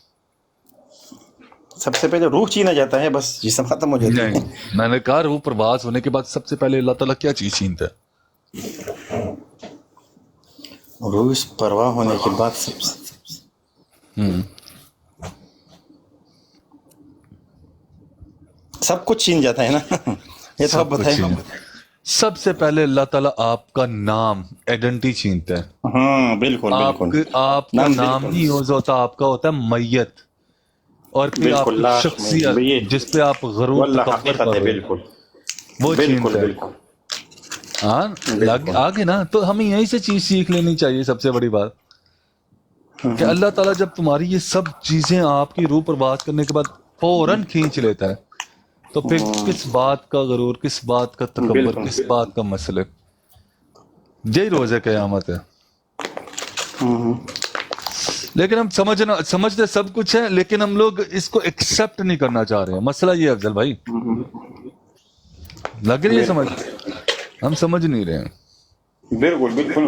سب سے پہلے روح چھینا جاتا ہے, بس جسم ختم ہو جاتا ہے. نہیں, میں نے کہا روح پرواز ہونے کے بعد سب سے پہلے اللہ تعالیٰ کیا چیز چھینتا ہے؟ روح پرواہ ہونے کے بعد سب کچھ چھین جاتا ہے نا. یہ تو آپ بتائیں. سب سے پہلے اللہ تعالیٰ آپ کا نام, آئیڈینٹی چھینتا ہے. ہاں بالکل بالکل. آپ کا نام نہیں یوز ہوتا, آپ کا ہوتا ہے میت, اور پھر آپ کی شخصیت جس پہ آپ غرور تکبر کر رہے ہیں وہ چھینتا ہے. ہاں آگے نا, تو ہمیں یہیں سے چیز سیکھ لینی چاہیے. سب سے بڑی بات کہ اللہ تعالیٰ جب تمہاری یہ سب چیزیں آپ کی روح پر بات کرنے کے بعد فوراً کھینچ لیتا ہے, تو پھر کس بات کا غرور, کس بات کا تکبر, کس بات کا مسلک. یہی روز قیامت ہے. لیکن ہم سمجھتے سب کچھ ہے, لیکن ہم لوگ اس کو ایکسپٹ نہیں کرنا چاہ رہے ہیں. مسئلہ یہ ہے افضل بھائی, لگ رہی ہے سمجھ, ہم سمجھ نہیں رہے ہیں. بالکل بالکل.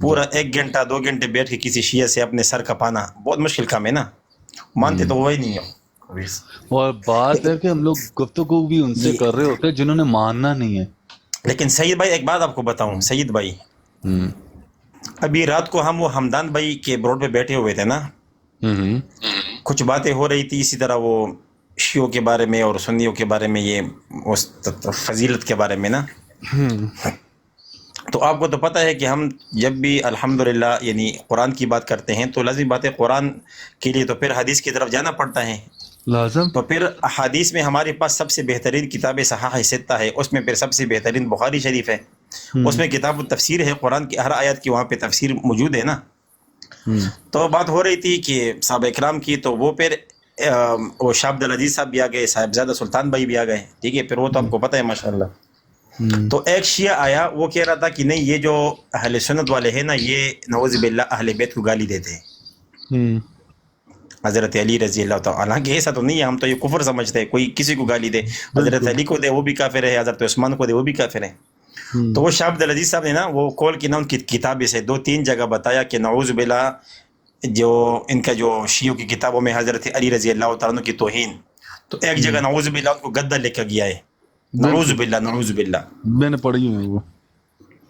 پورا 1 گھنٹہ 2 گھنٹے بیٹھ کے کسی شیعہ سے اپنے سر کپانا بہت مشکل کام ہے نا، مانتے تو وہی نہیں ہو. اور بات ہے کہ ہم لوگ گفتگو بھی ان سے کر رہے ہوتے ہیں جنہوں نے ماننا نہیں ہے. لیکن سعید بھائی ایک بات آپ کو بتاؤں، سعید بھائی ابھی رات کو ہم وہ حمدان بھائی کے بروڈ پہ بیٹھے ہوئے تھے نا، کچھ باتیں ہو رہی تھی اسی طرح وہ شیعوں کے بارے میں اور سنیوں کے بارے میں، یہ فضیلت کے بارے میں نا. تو آپ کو تو پتہ ہے کہ ہم جب بھی الحمدللہ یعنی قرآن کی بات کرتے ہیں تو لازم بات ہے قرآن کے لیے تو پھر حدیث کی طرف جانا پڑتا ہے لازم. تو پھر حدیث میں ہمارے پاس سب سے بہترین کتاب صحاح ستہ ہے، اس میں پھر سب سے بہترین بخاری شریف ہے، اس میں کتاب التفسیر ہے، قرآن کی ہر آیت کی وہاں پہ تفسیر موجود ہے نا. تو بات ہو رہی تھی کہ صحابہ اکرام کی، تو وہ پھر وہ شاہ عبد العزیز صاحب بھی آ گئے، صاحبزادہ سلطان بھائی بھی آ گئے، ٹھیک ہے. پھر وہ تو آپ کو پتہ ہے ماشاءاللہ. تو ایک شیعہ آیا، وہ کہہ رہا تھا کہ نہیں یہ جو اہل سنت والے ہیں نا یہ نعوذ باللہ اہل بیت کو گالی دیتے ہیں، حضرت علی رضی اللہ تعالیٰ. حالانکہ ایسا تو نہیں ہے، ہم تو یہ کفر سمجھتے ہیں، کوئی کسی کو گالی دے، حضرت علی کو دے وہ بھی کافر ہے، حضرت عثمان کو دے وہ بھی کافر ہے. تو وہ شاہ عبد العزیز صاحب نے نا وہ کال کی نا ان کی کتابیں سے 2-3 جگہ بتایا کہ نعوذ باللہ جو ان کا جو شیعوں کی کتابوں میں حضرت علی رضی اللہ تعالیٰ عنہ کی توہین، تو ایک جگہ نعوذ باللہ ان کو گدہ لے کے گیا ہے، نعوذ باللہ نعوذ باللہ. میں نے پڑھی ہوئی وہ،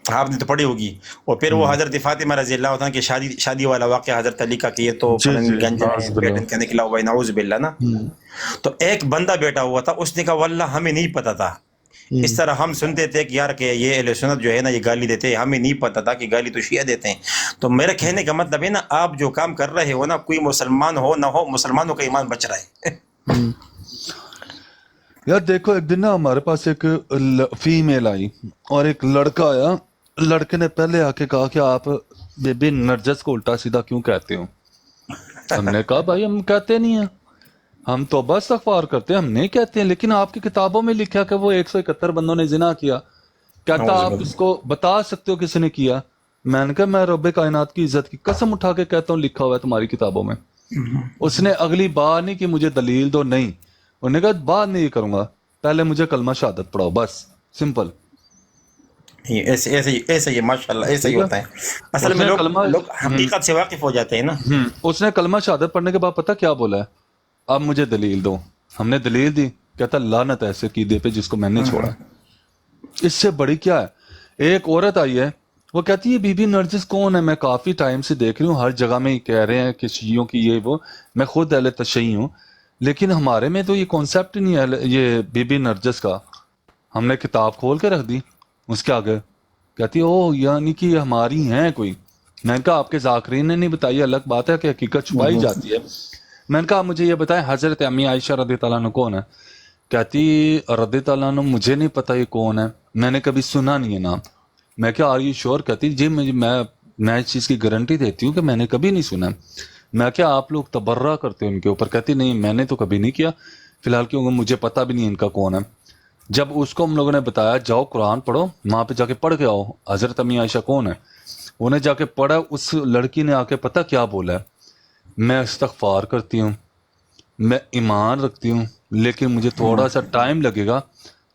آپ نے تو پڑھی ہوگی. اور پھر وہ حضرت فاطمہ رضی اللہ عنہ کی شادی والا واقعہ حضرت علی کا کہ یہ تو گنج میں کا نکلا ہوا ہے، نعوذ باللہ نا. تو ایک بندہ بیٹھا ہوا تھا، اس نے کہا واللہ ہمیں نہیں پتا تھا، اس طرح ہم سنتے تھے کہ یار کہ یہ اہل سنت جو ہے نا یہ گالی دیتے ہیں، ہمیں نہیں پتا تھا کہ گالی تو شیعہ دیتے ہیں. تو میرا کہنے کا مطلب ہے نا آپ جو کام کر رہے ہو نا، کوئی مسلمان ہو نہ ہو، مسلمانوں کا ایمان بچ رہا ہے. یار دیکھو ایک دن نا ہمارے پاس ایک فیمیل آئی اور ایک لڑکا آیا، لڑکے نے پہلے آ کے کہا کہ آپ بی بی نرجس کو الٹا سیدھا کیوں کہتے ہو؟ ہم نے کہا بھائی ہم کہتے نہیں ہیں، ہم توبہ استغفار کرتے ہیں، ہم نہیں کہتے ہیں، لیکن آپ کی کتابوں میں لکھا کہ وہ 171 بندوں نے زنا کیا، کہتا آپ اس کو بتا سکتے ہو کس نے کیا؟ میں نے کہا میں رب کائنات کی عزت کی قسم اٹھا کے کہتا ہوں لکھا ہوا ہے تمہاری کتابوں میں. اس نے اگلی بار نہیں کہ مجھے دلیل دو، نہیں، انہوں نے کہا بعد نہیں کروں گا، پہلے مجھے کلمہ شہادت پڑھاؤ، بس سمپل. ایسے یہ ماشاءاللہ ایسا ہی ہوتا ہے اصل میں، لوگ حقیقت سے واقف ہو جاتے ہیں نا. اس نے کلمہ شہادت پڑھنے کے بعد پتہ کیا بولا ہے؟ اب مجھے دلیل دو. ہم نے دلیل دی، کہتا لعنت ایسے عقیدے پہ جس کو میں نے چھوڑا. اس سے بڑی کیا ہے؟ ایک عورت آئی ہے، وہ کہتی ہے بی بی نرجس کون ہے؟ میں کافی ٹائم سے دیکھ رہی ہوں، ہر جگہ میں کہہ رہے ہیں کہ شیعوں کی یہ وہ، میں خود اہل تشیع ہوں، لیکن ہمارے میں تو یہ کانسیپٹ نہیں ہے یہ بی بی نرجس کا. ہم نے کتاب کھول کے رکھ دی اس کے آگے، کہتی او یعنی کہ ہماری ہیں کوئی. میں نے کہا آپ کے ذاکرین نے نہیں بتائی، الگ بات ہے کہ حقیقت چھپائی جاتی ہے. میں نے کہا مجھے یہ بتائیں حضرت امی عائشہ رضی اللہ عنہ کون ہے؟ کہتی رضی اللہ عنہ مجھے نہیں پتا یہ کون ہے، میں نے کبھی سنا نہیں ہے نام. میں کہا آر یو شور؟ کہتی جی میں اس چیز کی گارنٹی دیتی ہوں کہ میں نے کبھی نہیں سنا. میں کیا آپ لوگ تبرہ کرتے ہو ان کے اوپر؟ کہتی نہیں میں نے تو کبھی نہیں کیا فی الحال، کیونکہ مجھے پتہ بھی نہیں ان کا کون ہے. جب اس کو ہم لوگوں نے بتایا جاؤ قرآن پڑھو، وہاں پہ جا کے پڑھ کے آؤ حضرت امی عائشہ کون ہے، انہیں جا کے پڑھا. اس لڑکی نے آ کے پتہ کیا بولا ہے؟ میں استغفار کرتی ہوں، میں ایمان رکھتی ہوں، لیکن مجھے تھوڑا سا ٹائم لگے گا،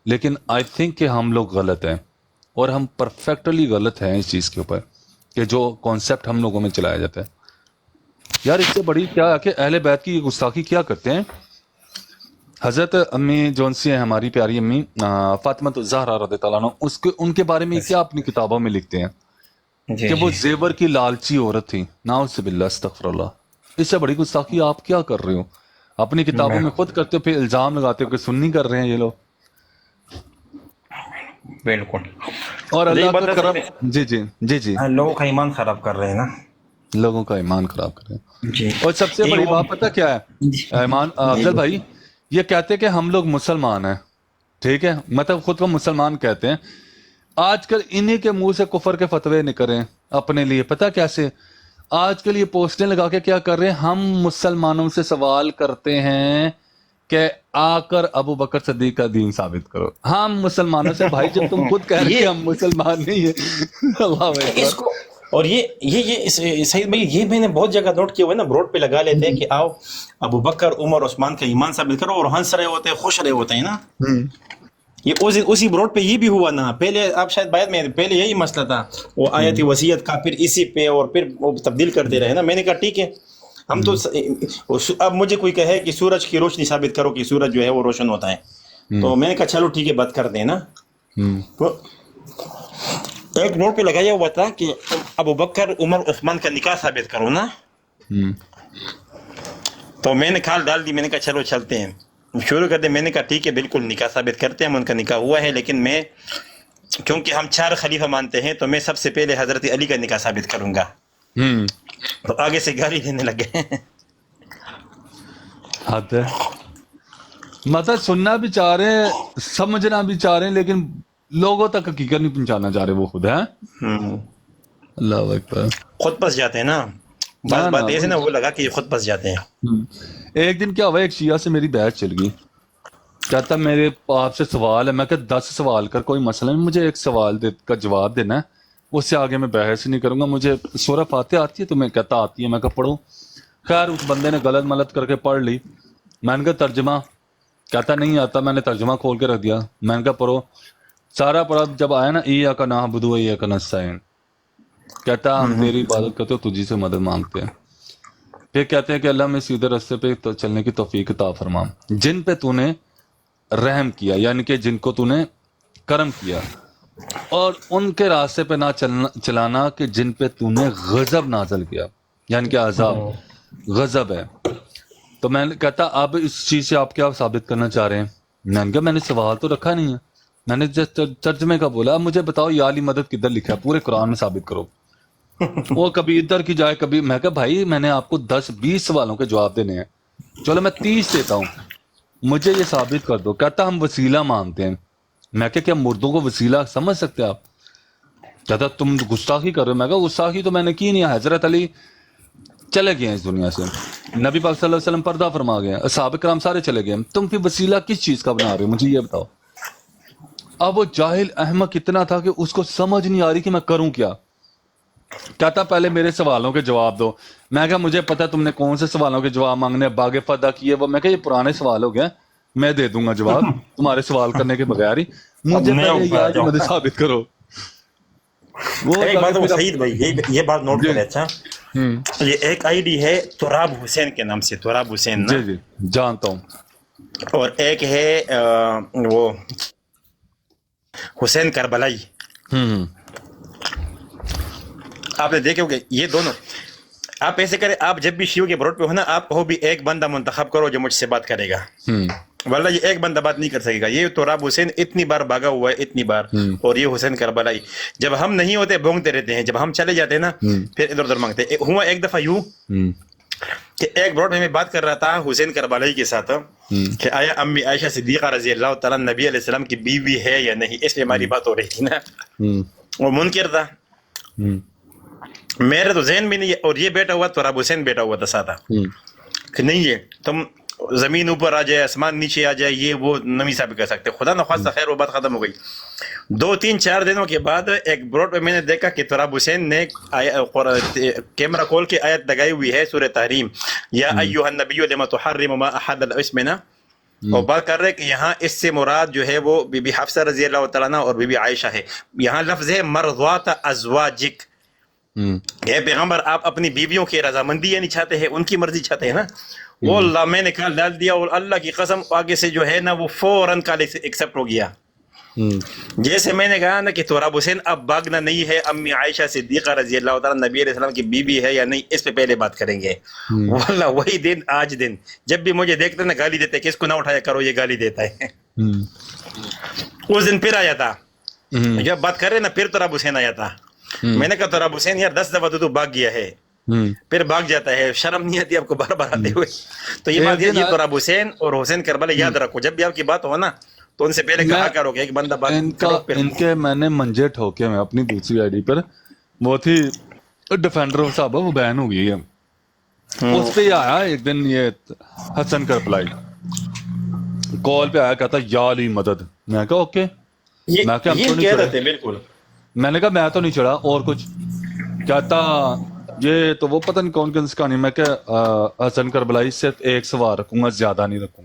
لیکن آئی تھنک کہ ہم لوگ غلط ہیں، اور ہم پرفیکٹلی غلط ہیں اس چیز کے اوپر کہ جو کانسیپٹ ہم لوگوں میں چلایا جاتا ہے. یار اس سے بڑی کیا ہے کہ اہل بیت کی گستاخی کیا کرتے ہیں. حضرت امی جون سی ہیں ہماری پیاری امی فاطمہ الزہرا رضی اللہ عنہ، ان کے بارے میں کیا اپنی کتابوں میں لکھتے ہیں کہ وہ زیور کی لالچی عورت تھی. نعوذ باللہ استغفر اللہ. اس سے بڑی گستاخی آپ کیا کر رہے ہو؟ اپنی کتابوں میں خود کرتے ہو، پھر الزام لگاتے ہو کہ سنی کر رہے ہیں یہ لوگ. بالکل. اور اللہ کا کرم، جی جی جی جی، لوگوں کا ایمان خراب کر رہے ہیں نا، لوگوں کا ایمان خراب کر رہے ہیں. اور سب سے بڑی بات پتہ کیا ہے ایمان افضل بھائی؟ یہ کہتے کہ ہم لوگ مسلمان ہیں، ٹھیک ہے، مطلب خود کو مسلمان کہتے ہیں. آج کل انہی کے منہ سے کفر کے فتوے نکلے اپنے لیے. پتہ کیسے؟ آج کل یہ پوسٹیں لگا کے کیا کر رہے ہیں؟ ہم مسلمانوں سے سوال کرتے ہیں کہ آ کر ابو بکر صدیق کا دین ثابت کرو. ہم مسلمانوں سے بھائی جب تم خود کہہ رہے ہیں ہم مسلمان نہیں ہیں. اللہ اس کو اور یہ سعید بھائی یہ میں نے بہت جگہ نوٹ کیا ہوا ہے نا، بروڈ پہ لگا لیتے ہیں کہ آؤ ابو بکر عمر عثمان کا ایمان ثابت کرو، اور ہنس رہے ہوتے ہیں، خوش رہے ہوتے ہیں نا. یہ اسی روڈ پہ یہ بھی ہوا نا. پہلے آپ شاید بعد میں پہلے یہی مسئلہ تھا وہ آیت وصیت کا, پھر اسی پہ اور پھر وہ تبدیل کرتے رہے نا. میں نے کہا ٹھیک ہے ہم تو اب مجھے کوئی کہے کہ سورج کی روشنی ثابت کرو کہ سورج جو ہے وہ روشن ہوتا ہے, تو میں نے کہا چلو ٹھیک ہے بات کرتے ہیں نا. تو ایک نوٹ پہ لگایا ہوا تھا کہ ابو بکر عمر عثمان کا نکاح ثابت کرو نا. تو میں نے کھال ڈال دی, میں نے کہا چلو چلتے ہیں شروع کر دیں. میں نے کہا ٹھیک ہے بالکل نکاح ثابت کرتے ہیں, ہم ان کا نکاح ہوا ہے, لیکن میں کیونکہ ہم 4 خلیفہ مانتے ہیں تو میں سب سے پہلے حضرت علی کا نکاح ثابت کروں گا. تو آگے سے گالی دینے لگے. حد ہے, مطلب سننا بھی چاہ رہے ہیں, سمجھنا بھی چاہ رہے ہیں, لیکن لوگوں تک حقیقت نہیں پہنچانا چاہ رہے وہ خود ہے. اللہ اکبر. خود پس جاتے ہیں نا, بات ایسے نا وہ لگا کہ یہ خود پس جاتے ہیں. ایک دن کیا ہوا, ایک شیعہ سے میری بحث چل گئی, کہتا میرے آپ سے سوال ہے. میں کہ 10 سوال کر, کوئی مسئلہ نہیں, مجھے ایک سوال کا جواب دینا ہے, اس سے آگے میں بحث نہیں کروں گا. مجھے سورہ فاتحہ آتی ہے؟ تو میں کہتا آتی ہے. میں کہ پڑھوں. خیر اس بندے نے غلط ملت کر کے پڑھ لی. میں نے کہا ترجمہ, کہتا نہیں آتا. میں نے ترجمہ کھول کے رکھ دیا. میں نے کہا پڑھو. سارا پڑھا, جب آیا نا ایاک نعبد و ایاک نستعین, کہتا ہم تیری عبادت کرتے ہو, تجھی سے مدد مانگتے ہیں. پھر کہتے ہیں کہ اللہ میں سیدھے راستے پہ چلنے کی توفیق عطا فرما, جن پہ تو نے رحم کیا, یعنی کہ جن کو تو نے کرم کیا, اور ان کے راستے پہ نہ چلانا کہ جن پہ تو نے غضب نازل کیا, یعنی کہ عذاب غضب ہے. تو میں کہتا اب اس چیز سے آپ کیا ثابت کرنا چاہ رہے ہیں؟ میں نے کہا میں نے سوال تو رکھا نہیں ہے, میں نے ترجمے کا بولا. اب مجھے بتاؤ یا علی مدد کدھر لکھا ہے, پورے قرآن میں ثابت کرو. وہ کبھی ادھر کی جائے کبھی. میں کہا بھائی میں نے آپ کو 10-20 سوالوں کے جواب دینے ہیں, چلو میں 30 دیتا ہوں, مجھے یہ ثابت کر دو. کہتا ہم وسیلہ مانتے ہیں. میں کہا کیا مردوں کو وسیلہ سمجھ سکتے آپ؟ کہتا تم گستاخی کر رہے ہو. میں کہا گستاخی تو میں نے کی نہیں. حضرت علی چلے گئے ہیں اس دنیا سے, نبی پاک صلی اللہ علیہ وسلم پردہ فرما گئے, صحابہ کرام سارے چلے گئے, تم پھر وسیلہ کس چیز کا بنا رہے ہو؟ مجھے یہ بتاؤ. اب وہ جاہل احمق اتنا تھا کہ اس کو سمجھ نہیں آ رہی کہ میں کروں کیا. کہتا پہلے میرے سوالوں کے جواب دو. میں کہا مجھے پتا تم نے کون سے سوالوں کے جواب مانگنے, باغ فدا کیے وہ. میں کہا یہ پرانے سوال ہو گئے, میں دے دوں گا جواب تمہارے سوال کرنے کے بغیر ہی. مجھے پہلے مدد ثابت کرو. ایک بات وہ سعید بھائی یہ بات نوٹ کرے. اچھا یہ ایک آئی ڈی ہے تراب حسین کے نام سے, تراب حسین. جی جی جانتا ہوں. اور ایک ہے وہ حسین کربلائی. آپ نے دیکھے ہوگے یہ دونوں. آپ ایسے کریں, آپ جب بھی شیعوں کے بروڈ پہ ہو نا, آپ کہو بھی ایک بندہ منتخب کرو جو مجھ سے بات کرے گا, واللہ یہ ایک بندہ بات نہیں کر سکے گا. یہ تراب حسین اتنی بار بھاگا ہوا ہے, اتنی بار. اور یہ حسین کربلائی جب ہم نہیں ہوتے بھونگتے رہتے ہیں, جب ہم چلے جاتے ہیں نا پھر ادھر ادھر مانگتے. ہوا ایک دفعہ یوں کہ ایک بروڈ میں بات کر رہا تھا حسین کربلائی کے ساتھ کہ آیا امی عائشہ صدیقہ رضی اللہ تعالیٰ نبی علیہ السلام کی بیوی ہے یا نہیں, اس لیے ہماری بات ہو رہی تھی نا. وہ منکر تھا, میرے تو ذہن میں نہیں. اور یہ بیٹا ہوا تراب حسین بیٹا ہوا تھا سادہ کہ نہیں ہے تم زمین اوپر آ جائے آسمان نیچے آ جائے یہ وہ نہیں ثابت کر سکتے. خدا نخواستہ خیر وہ بات ختم ہو گئی. 2-3-4 دنوں کے بعد ایک بروڈ پہ میں نے دیکھا کہ تراب حسین نے کیمرہ کھول کے آیت لگائی ہوئی ہے سورہ تحریم, یا ایھا النبی لما تحرم ما احل اسمنا, اور بات کر رہے کہ یہاں اس سے مراد جو ہے وہ بی بی حفصہ رضی اللہ تعالیٰ عنہ اور بی بی عائشہ ہے. یہاں لفظ ہے مرضات ازواجک. اے پیغمبر آپ اپنی بیویوں کی رضامندی نہیں چاہتے ہیں, ان کی مرضی چاہتے ہیں نا. وہ اللہ میں نے کہا ڈال دیا, اور اللہ کی قسم آگے سے جو ہے نا وہ فوراً کال ایکسپٹ ہو گیا. جیسے میں نے کہا نا کہ تراب حسین اب بھاگنا نہیں ہے, امی عائشہ صدیقہ رضی اللہ تعالیٰ نبی علیہ السلام کی بیوی ہے یا نہیں اس پہ پہلے بات کریں گے. واللہ وہی دن آج دن جب بھی مجھے دیکھتے نا گالی دیتے کہ اس کو نہ اٹھایا کرو, یہ گالی دیتا ہے. اس دن پھر آیا تھا, جب بات کر رہے نا پھر تراب حسین آیا تھا. میں نے کہا تراب حسین یار 10 دفعہ تو بھاگ گیا ہے, پھر بھاگ جاتا ہے, شرم نہیں آتی آپ کو بار بار آتے ہوئے. تو یہ بات یہ تراب حسین اور حسین کربلا یاد رکھو, جب بھی آپ کی بات ہو نا تو ان سے پہلے کہا کرو کہ ایک بندہ بات ان کے میں نے منجے ٹھوکے میں اپنی دوسری آئی ڈی پر, وہ تھی ڈیفینڈر صاحب, وہ بین ہو گئی ہے. اس پہ آیا ایک دن یہ حسن کربلائی کال پہ آیا, کہتا یا علی مدد. میں کہا اوکے, میں کہا ہم تو نہیں چڑھے. بالکل میں نے کہا میں تو نہیں چڑھا, اور کچھ کہتا یہ تو وہ پتہ نہیں کون کون سی کہانی. میں کہ حسن کربلائی صرف ایک سوال رکھوں گا, زیادہ نہیں رکھوں گا.